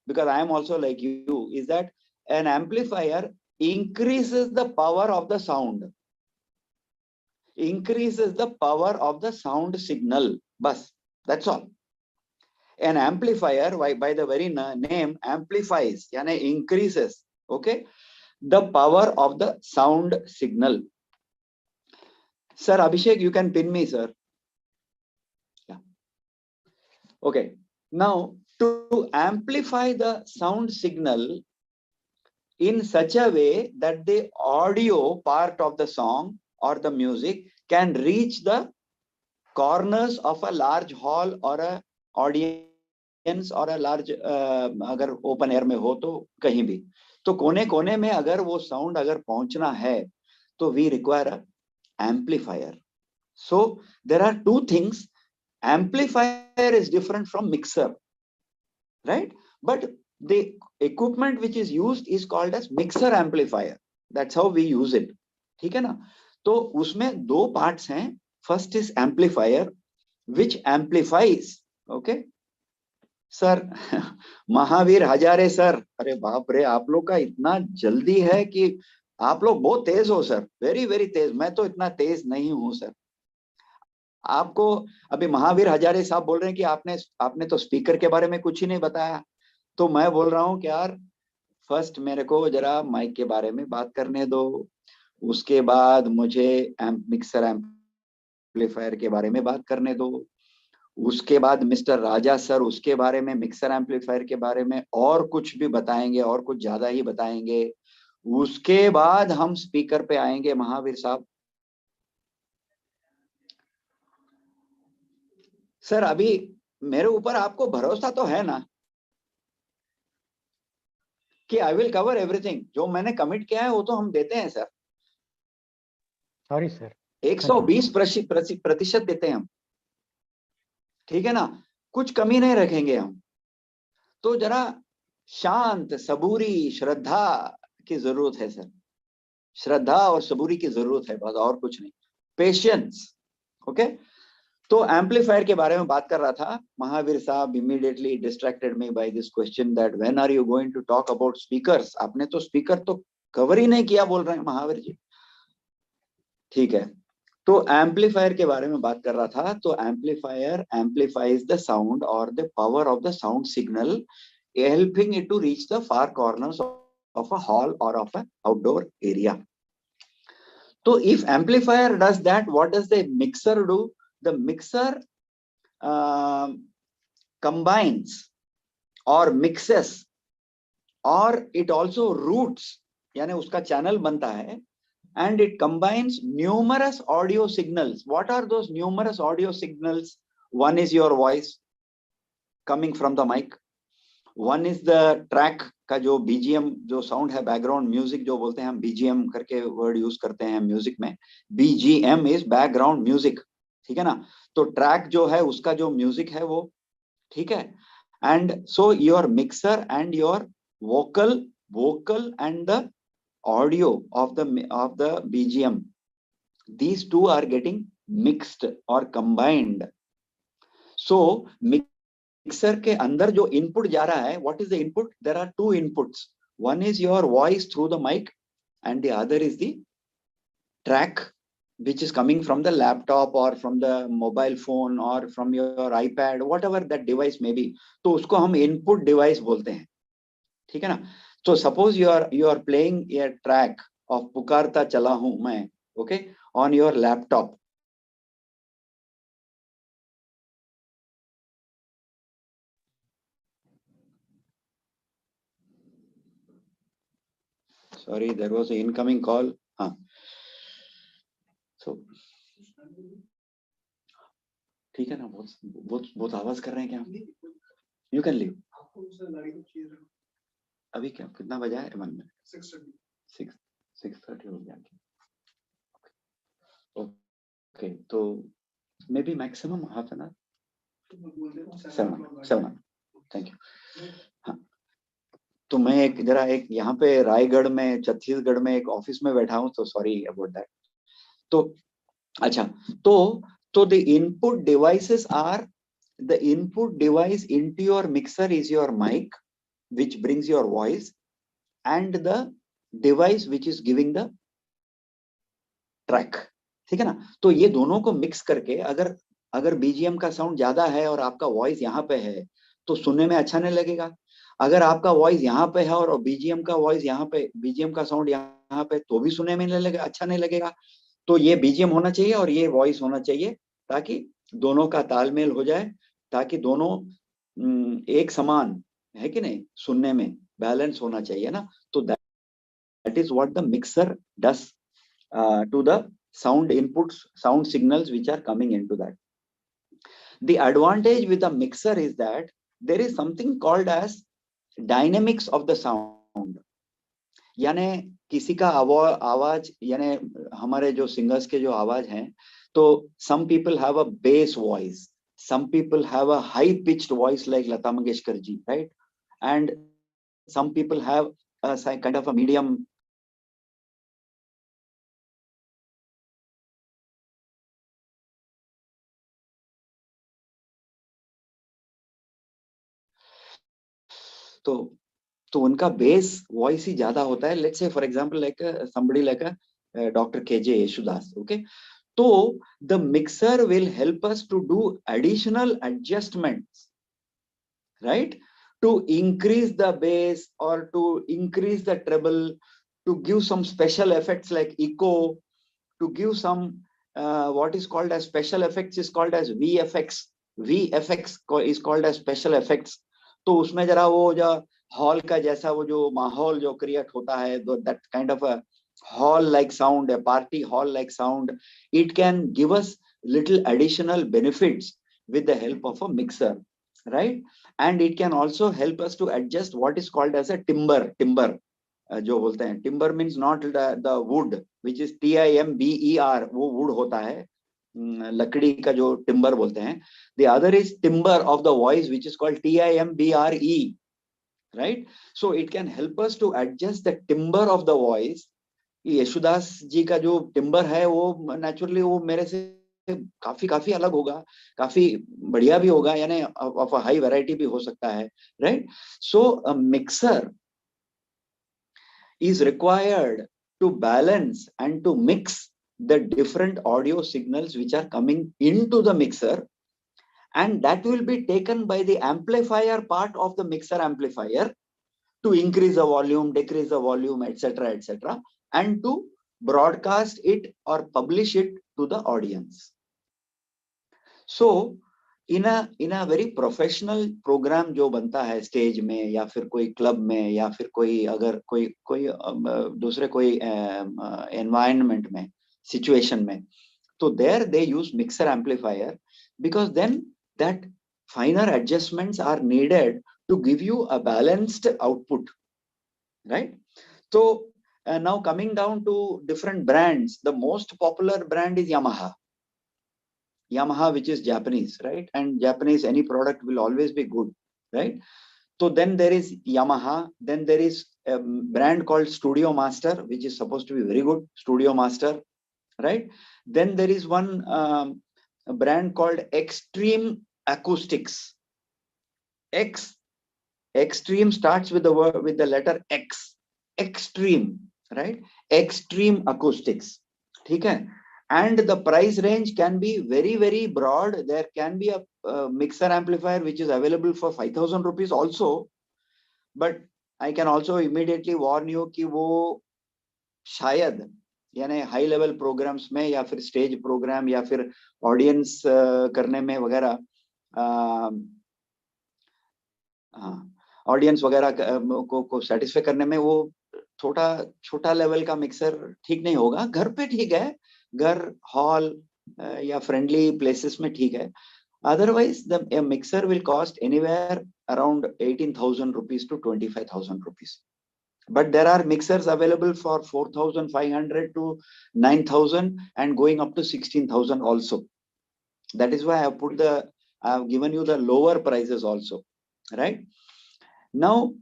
[SPEAKER 1] because I am also like you is that an amplifier increases the power of the sound, increases the power of the sound signal, bas, that's all. An amplifier by the very name amplifies, yani increases, okay, the power of the sound signal. Sir Abhishek, you can pin me, sir. Yeah. Okay, now to amplify the sound signal in such a way that the audio part of the song or the music can reach the corners of a large hall or a audience or a large अगर open air में हो तो कहीं भी, तो कोने कोने में अगर वो sound अगर पहुंचना है तो we require a amplifier. So there are two things. Amplifier is different from mixer, right? But the equipment which is used is called as mixer amplifier. That's how we use it. ठीक है ना? तो उसमें दो parts हैं. First is amplifier which amplifies. Okay, sir Mahavir Hazare sir, अरे बाप रे, आप लोग का इतना जल्दी है कि आप लोग बहुत तेज हो सर, वेरी वेरी तेज. मैं तो इतना तेज नहीं हूं सर. आपको अभी महावीर हजारे साहब बोल रहे हैं कि आपने तो स्पीकर के बारे में कुछ ही नहीं बताया. तो मैं बोल रहा हूं कि यार फर्स्ट मेरे को जरा माइक के बारे में बात करने दो, उसके बाद मुझे मिक्सर एम्पलीफायर के बारे में बात करने दो, उसके बाद मिस्टर राजा सर उसके बारे में, मिक्सर एम्पलीफायर के बारे में और कुछ भी बताएंगे और कुछ ज्यादा ही बताएंगे. उसके बाद हम स्पीकर पे आएंगे महावीर साहब. सर अभी मेरे ऊपर आपको भरोसा तो है ना कि आई विल कवर एवरीथिंग. जो मैंने कमिट किया है वो तो हम देते हैं सर.
[SPEAKER 3] सॉरी सर,
[SPEAKER 1] 120% देते हैं हम, ठीक है ना, कुछ कमी नहीं रखेंगे हम. तो जरा शांत सबूरी श्रद्धा की जरूरत है सर, श्रद्धा और सबूरी की जरूरत है, बस और कुछ नहीं. पेशेंस. ओके, तो एम्पलीफायर के बारे में बात कर रहा था. Mahavir sahab immediately distracted me by this question that when are you going to talk about speakers. आपने तो स्पीकर तो कवर ही नहीं किया बोल रहे हैं महावीर जी. ठीक है, तो एम्पलीफायर के बारे में बात कर रहा था. तो एम्पलीफायर एम्पलीफाइज द साउंड और the power of the sound signal, helping it to reach the far corners of a hall or of an outdoor area. So if amplifier does that, what does the mixer do? The mixer combines or mixes, or it also routes, यानी उसका channel बनता है, and it combines numerous audio signals. What are those numerous audio signals? One is your voice coming from the mic. One is the track का जो BGM जो sound है, background music जो बोलते हैं हम, BGM करके वर्ड यूज करते हैं म्यूजिक में. BGM इज बैकग्राउंड म्यूजिक, ठीक है ना. तो ट्रैक जो है उसका जो म्यूजिक है वो, ठीक है. And so your mixer and your vocal and the audio of the BGM, these two are getting mixed or combined. So mixer के अंदर जो इनपुट जा रहा है, what is the input? There are two inputs. One is your voice through the mic and the other is the track which is coming from the laptop or from the mobile phone or from your iPad, whatever that device may be. तो उसको हम input device बोलते हैं, ठीक है ना. तो suppose you are playing a track of पुकारता चला हूं मैं, okay, on your laptop. Sorry, there was an incoming call. So, ठीक है ना, बहुत आवाज कर रहे हैं क्या? You can leave. अभी क्या कितना बजा है? 1 minute. 6:30 हो गया. Okay, तो maybe maximum half an hour. 7 hours. Thank you. हाँ, तो मैं एक यहाँ पे रायगढ़ में, छत्तीसगढ़ में एक ऑफिस में बैठा हूँ, तो सॉरी अबाउट दैट। तो अच्छा, तो the input devices are, the input device into your mixer is your mic, which brings your voice, and the device which is giving the track, ठीक है ना। तो ये दोनों को मिक्स करके अगर बीजीएम का साउंड ज्यादा है और आपका वॉइस यहाँ पे है तो सुनने में अच्छा नहीं लगेगा। अगर आपका वॉइस यहाँ पे है और बीजीएम का वॉइस यहाँ पे, बीजीएम का साउंड यहाँ पे, तो भी सुनने में नहीं लगेगा, अच्छा नहीं लगेगा। तो ये बीजीएम होना चाहिए और ये वॉइस होना चाहिए, ताकि दोनों का तालमेल हो जाए, ताकि दोनों एक समान है कि नहीं, सुनने में बैलेंस होना चाहिए ना। तो that is what the mixer does to the sound inputs, sound signals which are coming into that. The advantage with a mixer is that there is something called as dynamics of the sound. यानी किसी का आवाज, यानी हमारे जो singers के जो आवाज हैं, तो some people have a bass voice, some people have a high pitched voice like Lata Mangeshkar ji, right? And some people have a kind of a medium तो उनका बेस वॉइस ही ज्यादा होता है। Let's say for example like somebody like a Dr. KJ Yesudas, okay? तो the mixer will help us to do additional adjustments, right? To increase the bass or to increase the treble, to give some special effects like echo, to give some what is called as special effects is called as VFX. VFX is called as special effects. तो उसमें जरा वो जो hall का जैसा वो जो माहौल जो क्रिएट होता है, that kind of a hall like sound, a party hall like sound, it can give us little additional benefits with the help of a mixer, right? And it can also help us to adjust what is called as a timber जो बोलते हैं, timber means not the wood which is TIMBER, वो wood होता है, लकड़ी का जो timber बोलते हैं. The other is timber of the voice which is called TIMBRE, right? So it can help us to adjust the timber of the voice. Yesudas जी का जो timber है वो naturally वो मेरे से काफी अलग होगा, काफी बढ़िया भी होगा, यानी of a high variety भी हो सकता है, right? So a mixer is required to balance and to mix the different audio signals which are coming into the mixer, and that will be taken by the amplifier part of the mixer amplifier to increase the volume, decrease the volume, etc., and to broadcast it or publish it to the audience. So in a very professional program जो बनता है stage में या फिर कोई club में या फिर कोई अगर कोई दूसरे कोई environment में, situation में, तो there they use mixer amplifier, because then that finer adjustments are needed to give you a balanced output, right? So now coming down to different brands, the most popular brand is Yamaha, which is Japanese, right? And Japanese, any product will always be good, right? So then there is Yamaha, then there is a brand called Studio Master, which is supposed to be very good, Studio Master, right? Then there is one a brand called Extreme Acoustics. Extreme starts with the letter X. Extreme, right? Extreme Acoustics. Okay? And the price range can be very broad. There can be a mixer amplifier which is available for 5,000 rupees also. But I can also immediately warn you कि वो शायद यानी high level programmes में या फिर stage programme या फिर audience करने में वगैरह, ऑडियंस वगैरह को सेटिस्फाई करने में वो छोटा लेवल का मिक्सर ठीक नहीं होगा. घर पे ठीक है, घर हॉल या फ्रेंडली प्लेसेस में ठीक है. Otherwise, a mixer will cost anywhere around 18,000 rupees to 25,000 rupees. But there are mixers available for 4,500 to 9,000 and going up to 16,000 also. That is why I have given you the lower prices also. right? Now,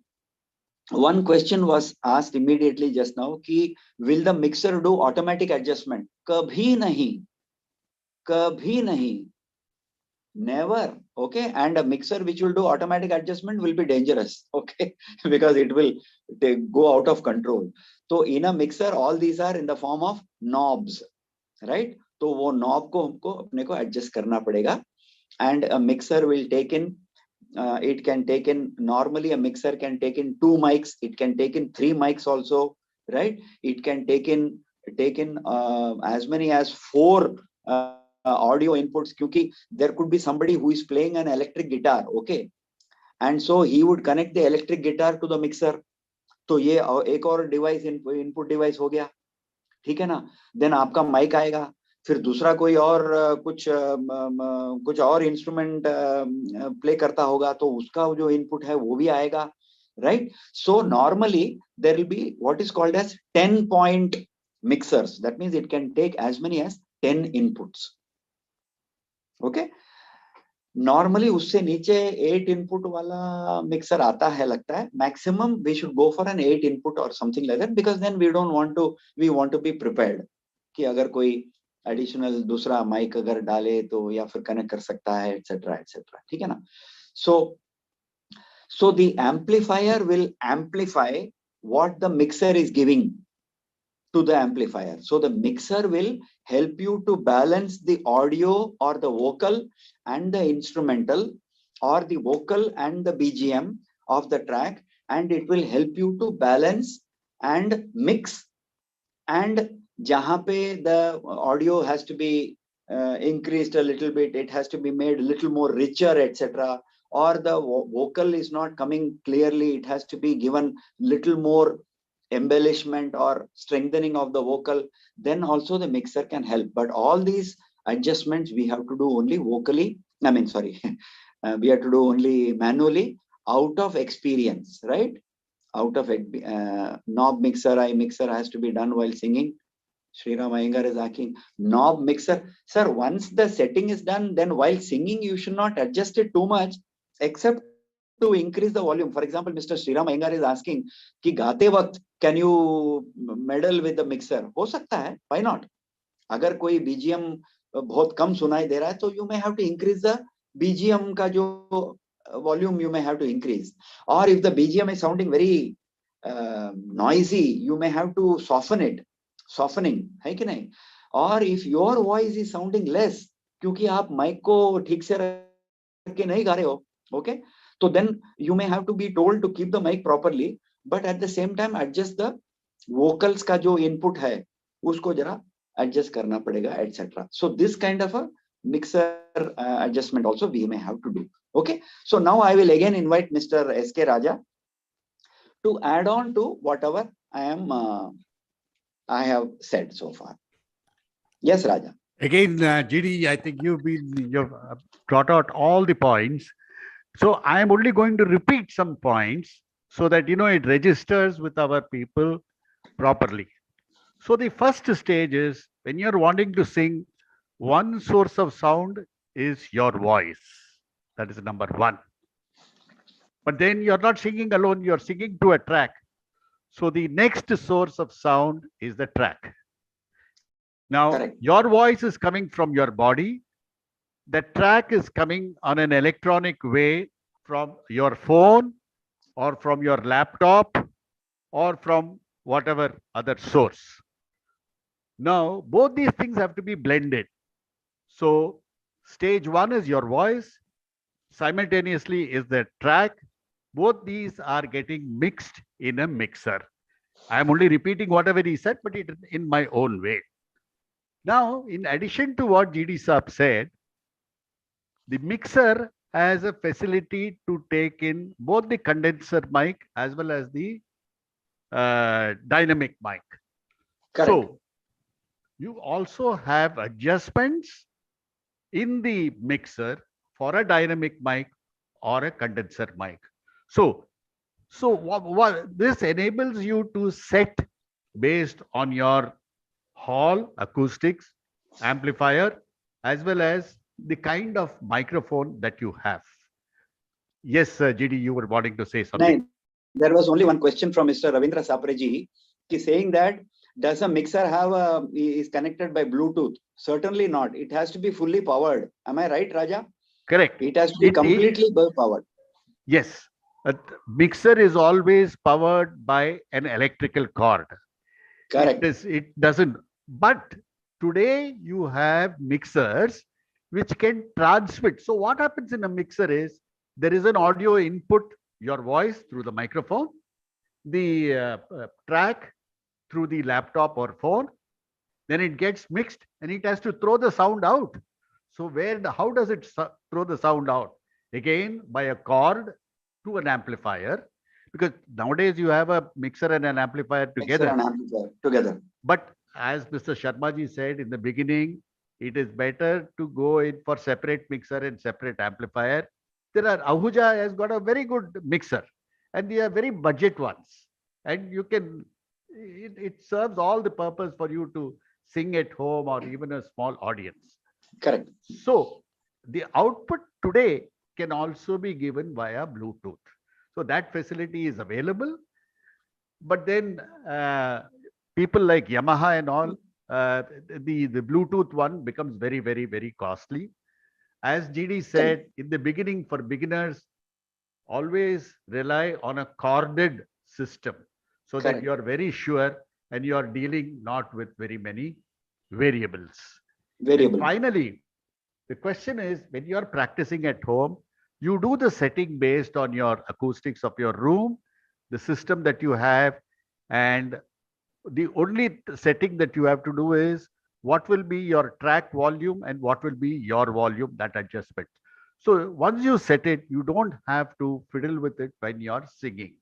[SPEAKER 1] one question was asked immediately just now कि will the mixer do automatic adjustment? कभी नहीं, कभी नहीं, never. Okay, and a mixer which will do automatic adjustment will be dangerous. Okay, because it will go out of control. So in a mixer, all these are in the form of knobs, right? तो वो knob को हमको अपने को adjust करना पड़ेगा, and a mixer will take in. It can take in, normally a mixer can take in 2 mics, it can take in 3 mics also, right? It can take in as many as 4 audio inputs, क्योंकि there could be somebody who is playing an electric guitar, okay, and so he would connect the electric guitar to the mixer. तो ये एक और device input device हो गया, ठीक है ना? देन आपका माइक आएगा, फिर दूसरा कोई और कुछ और इंस्ट्रूमेंट प्ले करता होगा, तो उसका जो इनपुट है वो भी आएगा, right? So normally there will be what is called as 10 point mixers. That means it can take as many as 10 inputs. Okay, normally उससे नीचे 8 इनपुट वाला मिक्सर आता है लगता है. Maximum we should go for an 8 input और something like that, because then we want to be prepared कि अगर कोई एडिशनल दूसरा माइक अगर डाले तो या फिर कनेक्ट कर सकता है, एटसेट्रा एटसेट्रा, ठीक है ना? So the amplifier will amplify what the mixer is giving to the amplifier. So the mixer will help you to balance the audio or the vocal and the instrumental, or the vocal and the BGM of the track, and it will help you to balance and mix. And jahan pe the audio has to be increased a little bit, it has to be made a little more richer, etc., or the vocal is not coming clearly, it has to be given little more embellishment or strengthening of the vocal, then also the mixer can help. But all these adjustments we have to do only vocally, we have to do only manually out of experience, right? Out of knob mixer, eye mixer has to be done while singing. Sriram Iyengar is asking, knob mixer, sir, once the setting is done, then while singing you should not adjust it too much except to increase the volume. For example, Mr. Sriram Iyengar is asking कि गाते वक्त can you meddle with the mixer? हो सकता है, why not? अगर कोई BGM बहुत कम सुनाई दे रहा है तो you may have to increase the BGM का जो volume, you may have to increase. Or if the BGM is sounding very noisy, you may have to soften it. Softening है कि नहीं? Or if your voice is sounding less क्योंकि आप mic को ठीक से रख के नहीं गा रहे हो, okay, so then you may have to be told to keep the mic properly, but at the same time adjust the vocals का जो input है उसको जरा adjust करना पड़ेगा, etc. So this kind of a mixer adjustment also we may have to do. Okay, so now I will again invite Mr. S.K. Raja to add on to whatever I have said so far. Yes, Raja.
[SPEAKER 4] Again, GD, I think you've brought out all the points. So I am only going to repeat some points so that, it registers with our people properly. So the first stage is when you're wanting to sing, one source of sound is your voice. That is number one. But then you're not singing alone, you're singing to a track. So the next source of sound is the track. Now, correct, your voice is coming from your body. The track is coming on an electronic way from your phone or from your laptop or from whatever other source. Now, both these things have to be blended. So, stage one is your voice. Simultaneously is the track. Both these are getting mixed in a mixer. I am only repeating whatever he said, but it in my own way. Now, in addition to what GD Saab said, the mixer has a facility to take in both the condenser mic as well as the dynamic mic. Correct. So, you also have adjustments in the mixer for a dynamic mic or a condenser mic. So what this enables you to set based on your hall acoustics, amplifier, as well as the kind of microphone that you have. Yes, GD, you were wanting to say something.
[SPEAKER 1] There was only one question from Mr. Ravindra Sapreji. He's saying that, does a mixer is connected by Bluetooth? Certainly not. It has to be fully powered. Am I right, Raja?
[SPEAKER 4] Correct.
[SPEAKER 1] It has to be completely powered.
[SPEAKER 4] Yes. A mixer is always powered by an electrical cord.
[SPEAKER 1] Correct.
[SPEAKER 4] It doesn't. But today you have mixers which can transmit. So what happens in a mixer is there is an audio input, your voice through the microphone, the track through the laptop or phone, then it gets mixed and it has to throw the sound out. So how does it throw the sound out? Again, by a cord to an amplifier, because nowadays you have a mixer and an amplifier together.
[SPEAKER 1] Mixer and amplifier together.
[SPEAKER 4] But as Mr. Sharma ji said in the beginning, it is better to go in for separate mixer and separate amplifier. Ahuja has got a very good mixer and they are very budget ones. And you can, it serves all the purpose for you to sing at home or even a small audience.
[SPEAKER 1] Correct.
[SPEAKER 4] So the output today can also be given via Bluetooth. So that facility is available. But then people like Yamaha and all, the Bluetooth one becomes very, very, very costly. As GD said in the beginning, for beginners, always rely on a corded system so that you are very sure and you are dealing not with very many variables. And finally, the question is, when you are practicing at home, you do the setting based on your acoustics of your room, the system that you have, and the only setting that you have to do is what will be your track volume and what will be your volume, that adjustment. So once you set it, you don't have to fiddle with it when you're singing.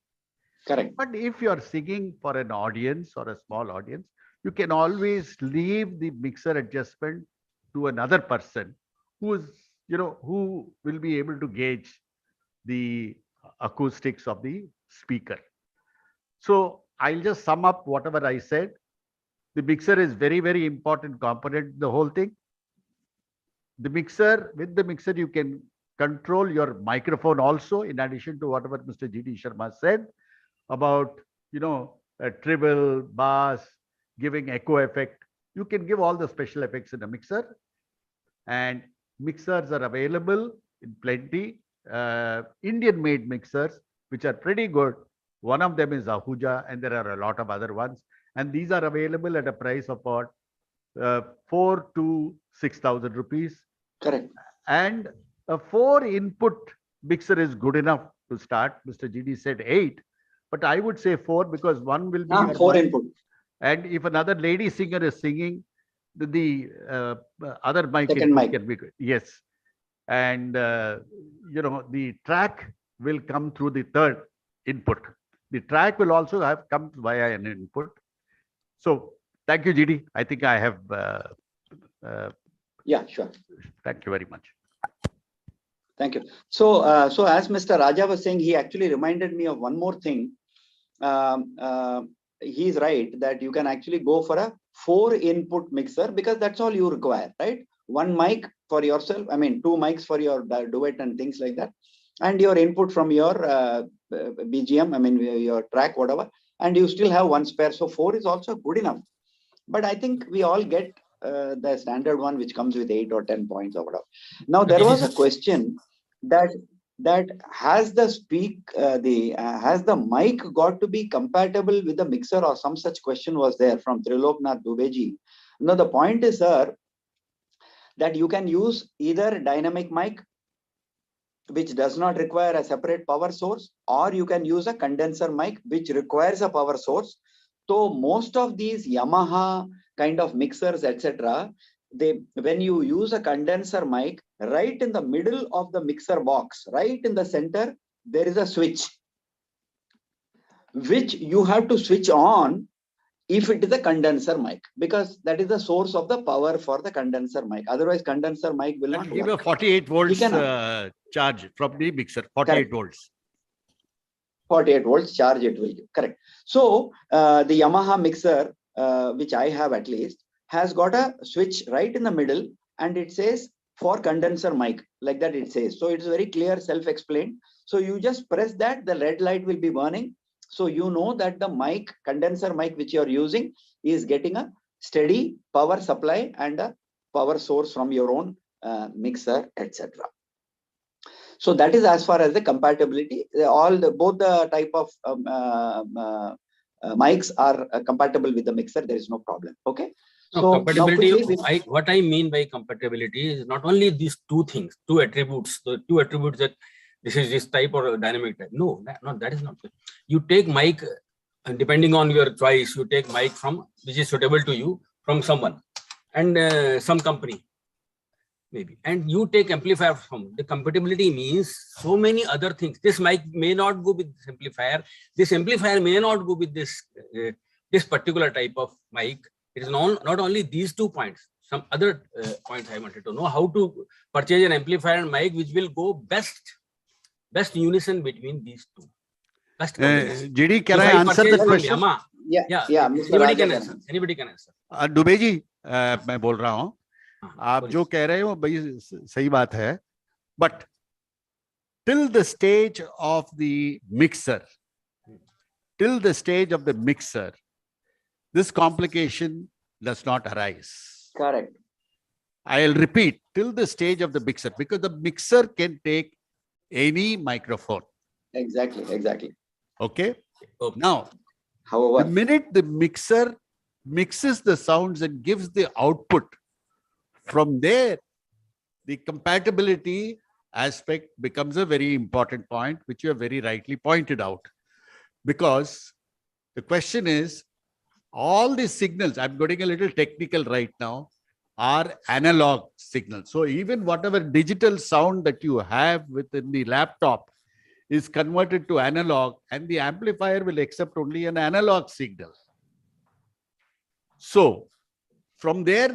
[SPEAKER 1] Correct.
[SPEAKER 4] But if you're singing for an audience or a small audience, you can always leave the mixer adjustment to another person who is, who will be able to gauge the acoustics of the speaker. So I'll just sum up whatever I said. The mixer is very, very important component in the whole thing. With the mixer, you can control your microphone also, in addition to whatever Mr. G.D. Sharma said about, a treble, bass, giving echo effect. You can give all the special effects in a mixer. And mixers are available in plenty. Indian-made mixers, which are pretty good. One of them is Ahuja, and there are a lot of other ones. And these are available at a price of about 4,000 to 6,000 rupees.
[SPEAKER 1] Correct.
[SPEAKER 4] And a 4-input mixer is good enough to start. Mr. GD said 8, but I would say 4 because one will be
[SPEAKER 1] 4 input.
[SPEAKER 4] And if another lady singer is singing, the other mic can be good. Yes. And, the track will come through the 3rd input. The track will also have come via an input. So thank you, GD. I think I have.
[SPEAKER 1] Yeah, sure.
[SPEAKER 4] Thank you very much.
[SPEAKER 1] Thank you. So as Mr. Raja was saying, he actually reminded me of one more thing. He's right that you can actually go for a 4-input mixer because that's all you require, right? 1 mic for yourself. 2 mics for your duet and things like that. And your input from your BGM, your track, whatever. And you still have 1 spare. So 4 is also good enough. But I think we all get the standard one, which comes with 8 or 10 points or whatever. Now, there was a question that has the mic got to be compatible with the mixer, or some such question was there from Triloknath Dubeji. Now, the point is, sir, that you can use either dynamic mic, which does not require a separate power source, or you can use a condenser mic, which requires a power source. So most of these Yamaha kind of mixers, etc., when you use a condenser mic, right in the middle of the mixer box, right in the center, there is a switch, which you have to switch on if it is a condenser mic, because that is the source of the power for the condenser mic. Otherwise, condenser mic will not
[SPEAKER 4] give
[SPEAKER 1] work.
[SPEAKER 4] a 48 volts charge from the mixer. 48 volts.
[SPEAKER 1] 48 volts charge it will give. Correct. So the Yamaha mixer, which I have at least, has got a switch right in the middle, and it says for condenser mic, like that it says. So it's very clear, self-explained. So you just press that, the red light will be burning. So you know that the mic, condenser mic which you are using is getting a steady power supply and a power source from your own mixer, etc. So that is as far as the compatibility. Both the type of mics are compatible with the mixer. There is no problem. Okay.
[SPEAKER 5] No,
[SPEAKER 1] so
[SPEAKER 5] compatibility. What I mean by compatibility is not only these two things, two attributes, the two attributes that this is this type or dynamic type. No, that is not. You take mic, depending on your choice, you take mic from which is suitable to you from someone and some company maybe, and you take amplifier from. The compatibility means so many other things. This mic may not go with this amplifier. This amplifier may not go with this this particular type of mic. It is not only these 2 points, some other points I wanted to know. How to purchase an amplifier and mic which will go best unison between these two.
[SPEAKER 4] GD, can I answer the question?
[SPEAKER 1] Yeah,
[SPEAKER 5] anybody can answer. Anybody can answer.
[SPEAKER 4] Dubey ji, मैं बोल रहा हूँ, आप जो कह रहे हो भाई सही बात है, but till the stage of the mixer, this complication does not arise.
[SPEAKER 1] Correct.
[SPEAKER 4] I'll repeat, till the stage of the mixer, because the mixer can take any microphone.
[SPEAKER 1] Exactly.
[SPEAKER 4] Okay. Now,
[SPEAKER 1] however,
[SPEAKER 4] the minute the mixer mixes the sounds and gives the output, from there, the compatibility aspect becomes a very important point, which you have very rightly pointed out. Because the question is, all these signals, I'm getting a little technical right now, are analog signals. So even whatever digital sound that you have within the laptop is converted to analog, and the amplifier will accept only an analog signal. So from there,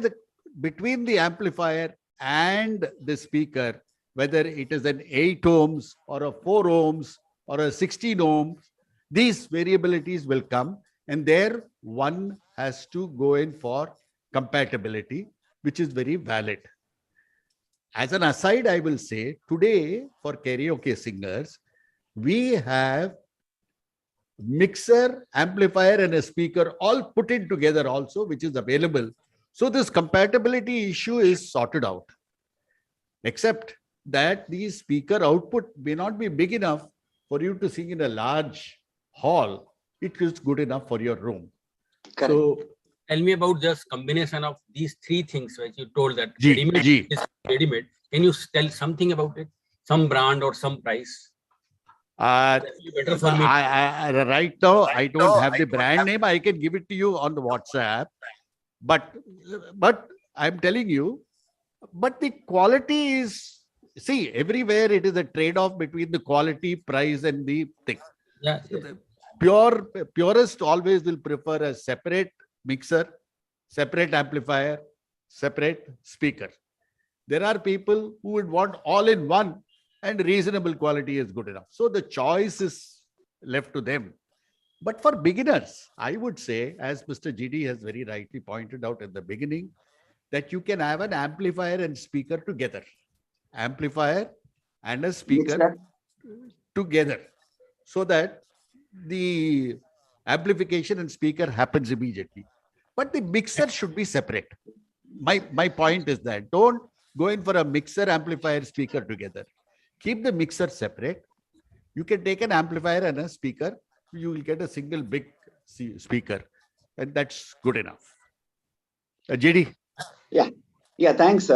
[SPEAKER 4] between the amplifier and the speaker, whether it is an 8 ohms or a 4 ohms or a 16 ohms, these variabilities will come, and there one has to go in for compatibility, which is very valid. As an aside, I will say today for karaoke singers, we have mixer, amplifier and a speaker all put in together also, which is available. So this compatibility issue is sorted out, except that the speaker output may not be big enough for you to sing in a large hall. It is good enough for your room.
[SPEAKER 1] Correct.
[SPEAKER 4] So
[SPEAKER 5] tell me about just combination of these 3 things which you told that
[SPEAKER 4] ready-made
[SPEAKER 5] is ready-made. Can you tell something about it? Some brand or some price?
[SPEAKER 4] Better for me. Right now, I don't have the brand name. I can give it to you on the WhatsApp. But I'm telling you, but the quality is, see, everywhere it is a trade-off between the quality, price, and the thing.
[SPEAKER 5] Yeah.
[SPEAKER 4] Purist always will prefer a separate mixer, separate amplifier, separate speaker. There are people who would want all in one, and reasonable quality is good enough. So the choice is left to them. But for beginners, I would say, as Mr. GD has very rightly pointed out at the beginning, that you can have an amplifier and speaker together. Amplifier and a speaker together, so that the amplification and speaker happens immediately. But the mixer should be separate. My point is that don't go in for a mixer, amplifier, speaker together. Keep the mixer separate. You can take an amplifier and a speaker. You will get a single big speaker, and that's good enough. JD.
[SPEAKER 1] Yeah. Thanks.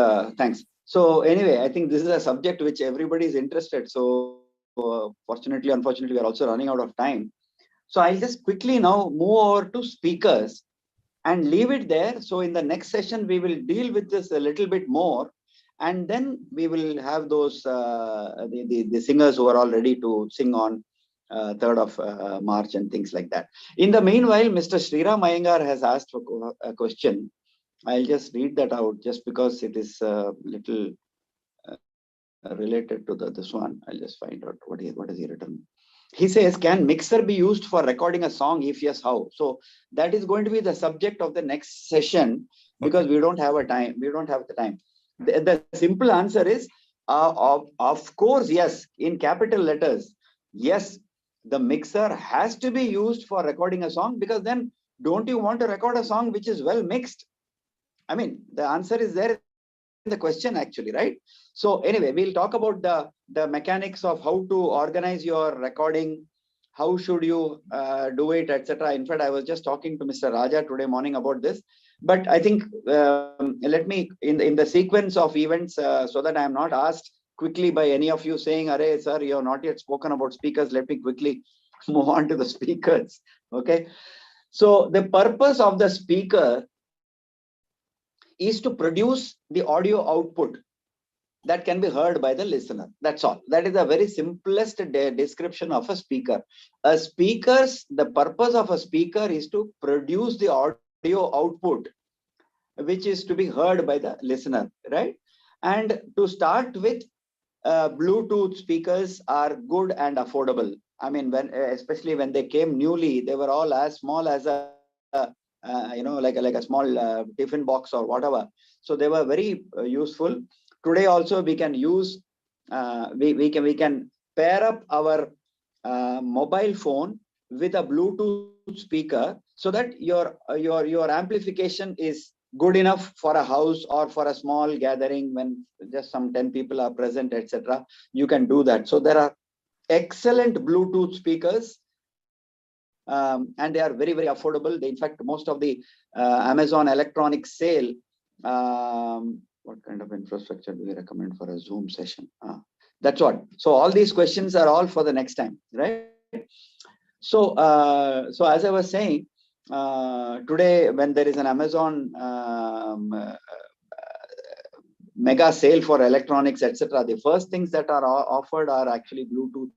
[SPEAKER 1] So anyway, I think this is a subject which everybody is interested. So fortunately, unfortunately, we are also running out of time. So I'll just quickly now move over to speakers and leave it there. So in the next session, we will deal with this a little bit more. And then we will have those the singers who are all ready to sing on 3rd of March and things like that. In the meanwhile, Mr. Sriram Iyengar has asked for a question. I'll just read that out just because it is a little related to this one. I'll just find out what has he written. He says, can mixer be used for recording a song? If yes, how? So that is going to be the subject of the next session, because we don't have the time. The simple answer is, of course, yes, in capital letters. Yes, the mixer has to be used for recording a song, because then don't you want to record a song which is well mixed? I mean, the answer is there in the question actually, right? So anyway, we'll talk about the mechanics of how to organize your recording, how should you do it, etc. In fact, I was just talking to Mr. Raja today morning about this. But I think let me, in the sequence of events, so that I am not asked quickly by any of you saying, "Arey, sir, you have not yet spoken about speakers." Let me quickly move on to the speakers. Okay. So the purpose of the speaker is to produce the audio output that can be heard by the listener. That's all. That is the very simplest description of a speaker. The purpose of a speaker is to produce the audio output, which is to be heard by the listener, right? And to start with, Bluetooth speakers are good and affordable. I mean, especially when they came newly, they were all as small as a like a small tiffin box or whatever. So they were very useful. Today also we can use we can pair up our mobile phone with a Bluetooth speaker, so that your amplification is good enough for a house or for a small gathering when just some 10 people are present, etc. You can do that. So there are excellent Bluetooth speakers, and they are very, very affordable. In fact, most of the Amazon electronics sale, what kind of infrastructure do we recommend for a Zoom session? That's what. So all these questions are all for the next time, right? So, so as I was saying, today when there is an Amazon mega sale for electronics, etc., the first things that are offered are actually Bluetooth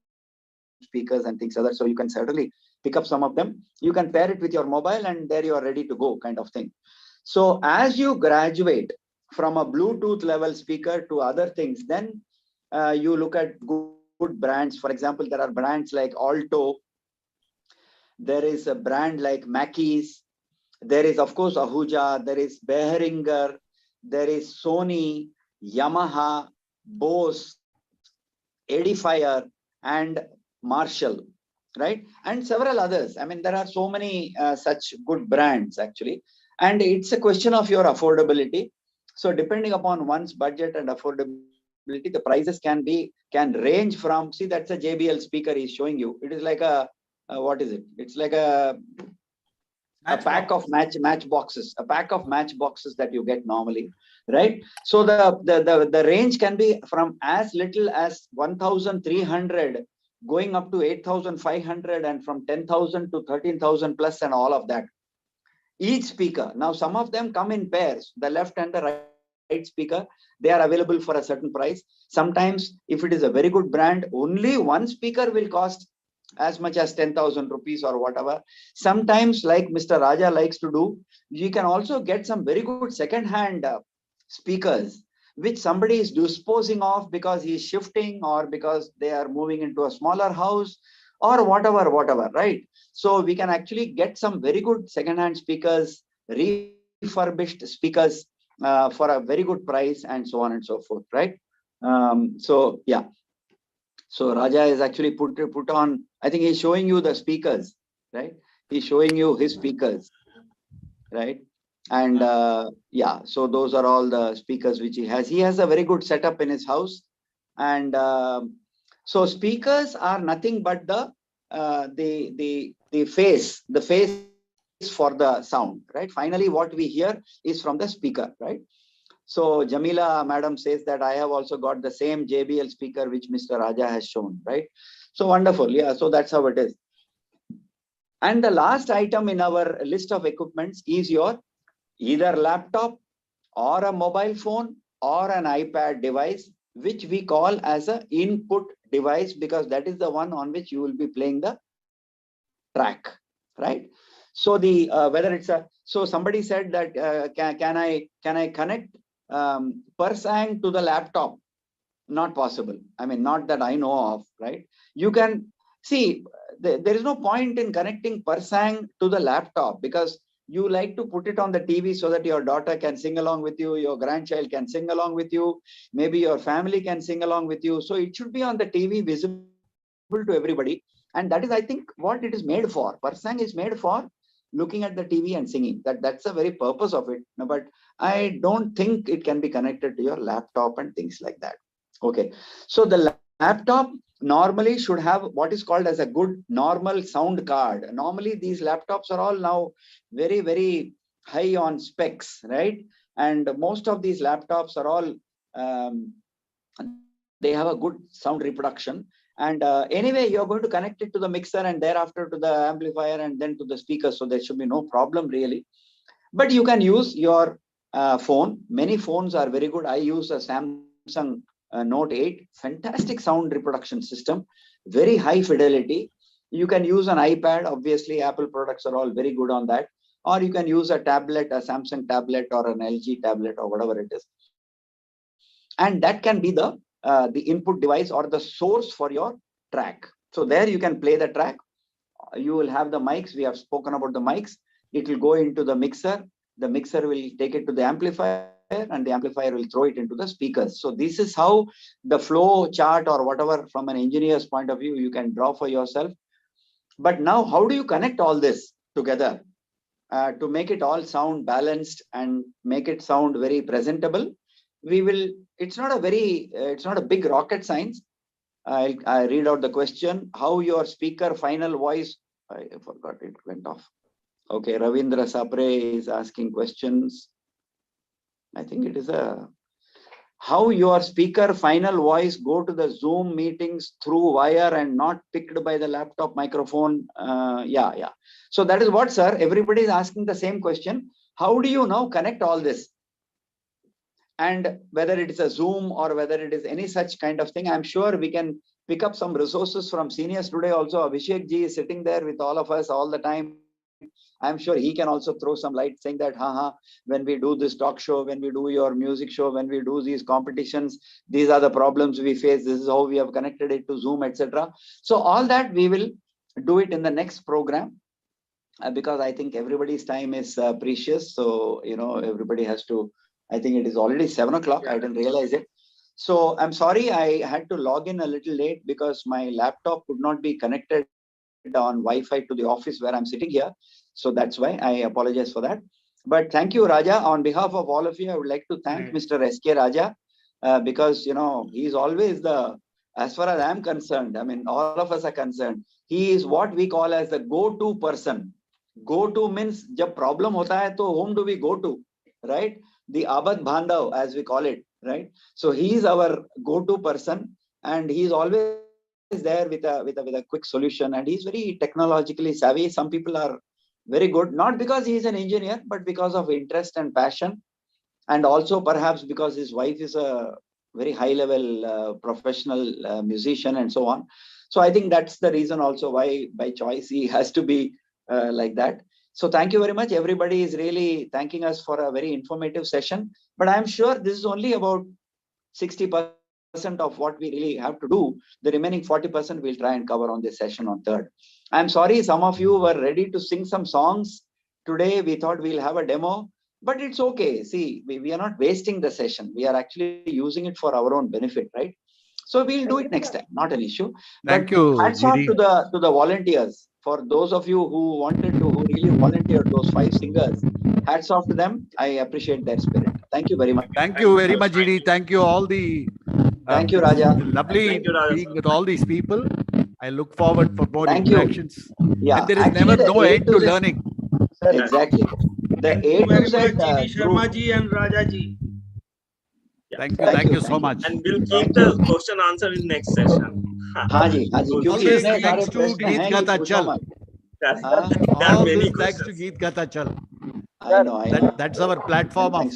[SPEAKER 1] speakers and things like that. So you can certainly pick up some of them. You can pair it with your mobile, and there you are ready to go, kind of thing. So as you graduate from a Bluetooth level speaker to other things, then you look at good brands. For example, there are brands like Alto. There is a brand like Mackey's. There is, of course, Ahuja. There is Behringer. There is Sony, Yamaha, Bose, Edifier, and Marshall, right? And several others. I mean, there are so many such good brands actually. And it's a question of your affordability. So depending upon one's budget and affordability, the prices can range from, see, that's a JBL speaker he's showing you. It is like a, what is it? It's like a pack of matchboxes, a pack of matchboxes that you get normally, right? So the range can be from as little as 1,300 going up to 8,500, and from 10,000 to 13,000 plus, and all of that. Each speaker. Now, some of them come in pairs, the left and the right speaker. They are available for a certain price. Sometimes, if it is a very good brand, only one speaker will cost as much as 10,000 rupees or whatever. Sometimes, like Mr. Raja likes to do, you can also get some very good second-hand speakers, which somebody is disposing of because he is shifting, or because they are moving into a smaller house, or whatever, right? So we can actually get some very good second-hand speakers, refurbished speakers for a very good price, and so on and so forth, right? So yeah. So Raja is actually put on, I think he's showing you the speakers, right? He's showing you his speakers, right? And yeah, so those are all the speakers which he has. He has a very good setup in his house. And so speakers are nothing but the face for the sound, right? Finally, what we hear is from the speaker, right? So Jamila madam says that I have also got the same JBL speaker which Mr. Raja has shown, right? So wonderful. Yeah, so that's how it is. And the last item in our list of equipments is your either laptop or a mobile phone or an iPad device, which we call as an input device, because that is the one on which you will be playing the track, right? So the whether it's a, so somebody said that can I connect Persang to the laptop? Not possible. I mean, not that I know of, right? You can see there is no point in connecting Persang to the laptop, because You like to put it on the TV so that your daughter can sing along with you, your grandchild can sing along with you, maybe your family can sing along with you. So it should be on the TV, visible to everybody. And that is, I think, what it is made for. Parsang is made for looking at the TV and singing. That's the very purpose of it. But I don't think it can be connected to your laptop and things like that. Okay. So the laptop normally should have what is called as a good normal sound card. Normally these laptops are all now very, very high on specs, right? And most of these laptops are all, they have a good sound reproduction. And anyway, you're going to connect it to the mixer and thereafter to the amplifier and then to the speaker. So there should be no problem really. But you can use your phone. Many phones are very good. I use a Samsung Note 8, fantastic sound reproduction system, very high fidelity. You can use an iPad. Obviously, Apple products are all very good on that. Or you can use a tablet, a Samsung tablet or an LG tablet or whatever it is. And that can be the input device or the source for your track. So there you can play the track. You will have the mics. We have spoken about the mics. It will go into the mixer. The mixer will take it to the amplifier and the amplifier will throw it into the speakers. So this is how the flow chart or whatever from an engineer's point of view you can draw for yourself. But now how do you connect all this together to make it all sound balanced and make it sound very presentable? We will, it's not a big rocket science. I read out the question, how your speaker final voice, I forgot, it went off. Okay, Ravindra Sapre is asking questions. I think it is how your speaker final voice go to the Zoom meetings through wire and not picked by the laptop microphone. Yeah. So that is what, sir, everybody is asking the same question. How do you now connect all this? And whether it is a Zoom or whether it is any such kind of thing, I'm sure we can pick up some resources from seniors today also. Abhishek ji is sitting there with all of us all the time. I'm sure he can also throw some light saying that, when we do this talk show, when we do your music show, when we do these competitions, these are the problems we face. This is how we have connected it to Zoom, etc. So all that we will do it in the next program because I think everybody's time is precious. So, everybody has to, I think it is already 7 o'clock. I didn't realize it. So I'm sorry, I had to log in a little late because my laptop could not be connected on Wi-Fi to the office where I'm sitting here. So that's why I apologize for that. But thank you, Raja. On behalf of all of you, I would like to thank Mr. S.K. Raja because, he's always as far as I'm concerned, I mean, all of us are concerned, he is what we call as the go-to person. Go-to means, jab problem hota hai, to whom do we go to, right? The Abad Bhandav, as we call it, right? So he is our go-to person and he is always there with a quick solution, and he's very technologically savvy. Some people are very good, not because he is an engineer, but because of interest and passion, and also perhaps because his wife is a very high level professional musician and so on. So I think that's the reason also why by choice he has to be like that. So thank you very much. Everybody is really thanking us for a very informative session, but I'm sure this is only about 60% of what we really have to do. The remaining 40% we'll try and cover on this session on 3rd. I'm sorry, some of you were ready to sing some songs today. We thought we'll have a demo, but it's okay. See, we are not wasting the session. We are actually using it for our own benefit, right? So we'll do it next time, not an issue.
[SPEAKER 4] Thank you,
[SPEAKER 1] hats off
[SPEAKER 4] GD.
[SPEAKER 1] to the volunteers. For those of you who really volunteered, those 5 singers, hats off to them. I appreciate their spirit. Thank you very much.
[SPEAKER 4] Thank you very much, GD. Thank you all the
[SPEAKER 1] thank you, Raja.
[SPEAKER 4] Lovely
[SPEAKER 2] Thank you, Raja,
[SPEAKER 4] being with all these people. I look forward for more
[SPEAKER 1] Thank you.
[SPEAKER 4] interactions.
[SPEAKER 1] Yeah,
[SPEAKER 4] And there is
[SPEAKER 1] actually,
[SPEAKER 4] never no end to learning.
[SPEAKER 1] Sir, exactly. The A to Z
[SPEAKER 6] Sharma ji and Raja ji.
[SPEAKER 4] Thank you so much.
[SPEAKER 2] And we'll keep the question answer in next session.
[SPEAKER 1] Haji,
[SPEAKER 4] Always thanks to Geet Gata Chal. All this thanks to Geet Gata Chal.
[SPEAKER 1] I know.
[SPEAKER 4] That's our platform of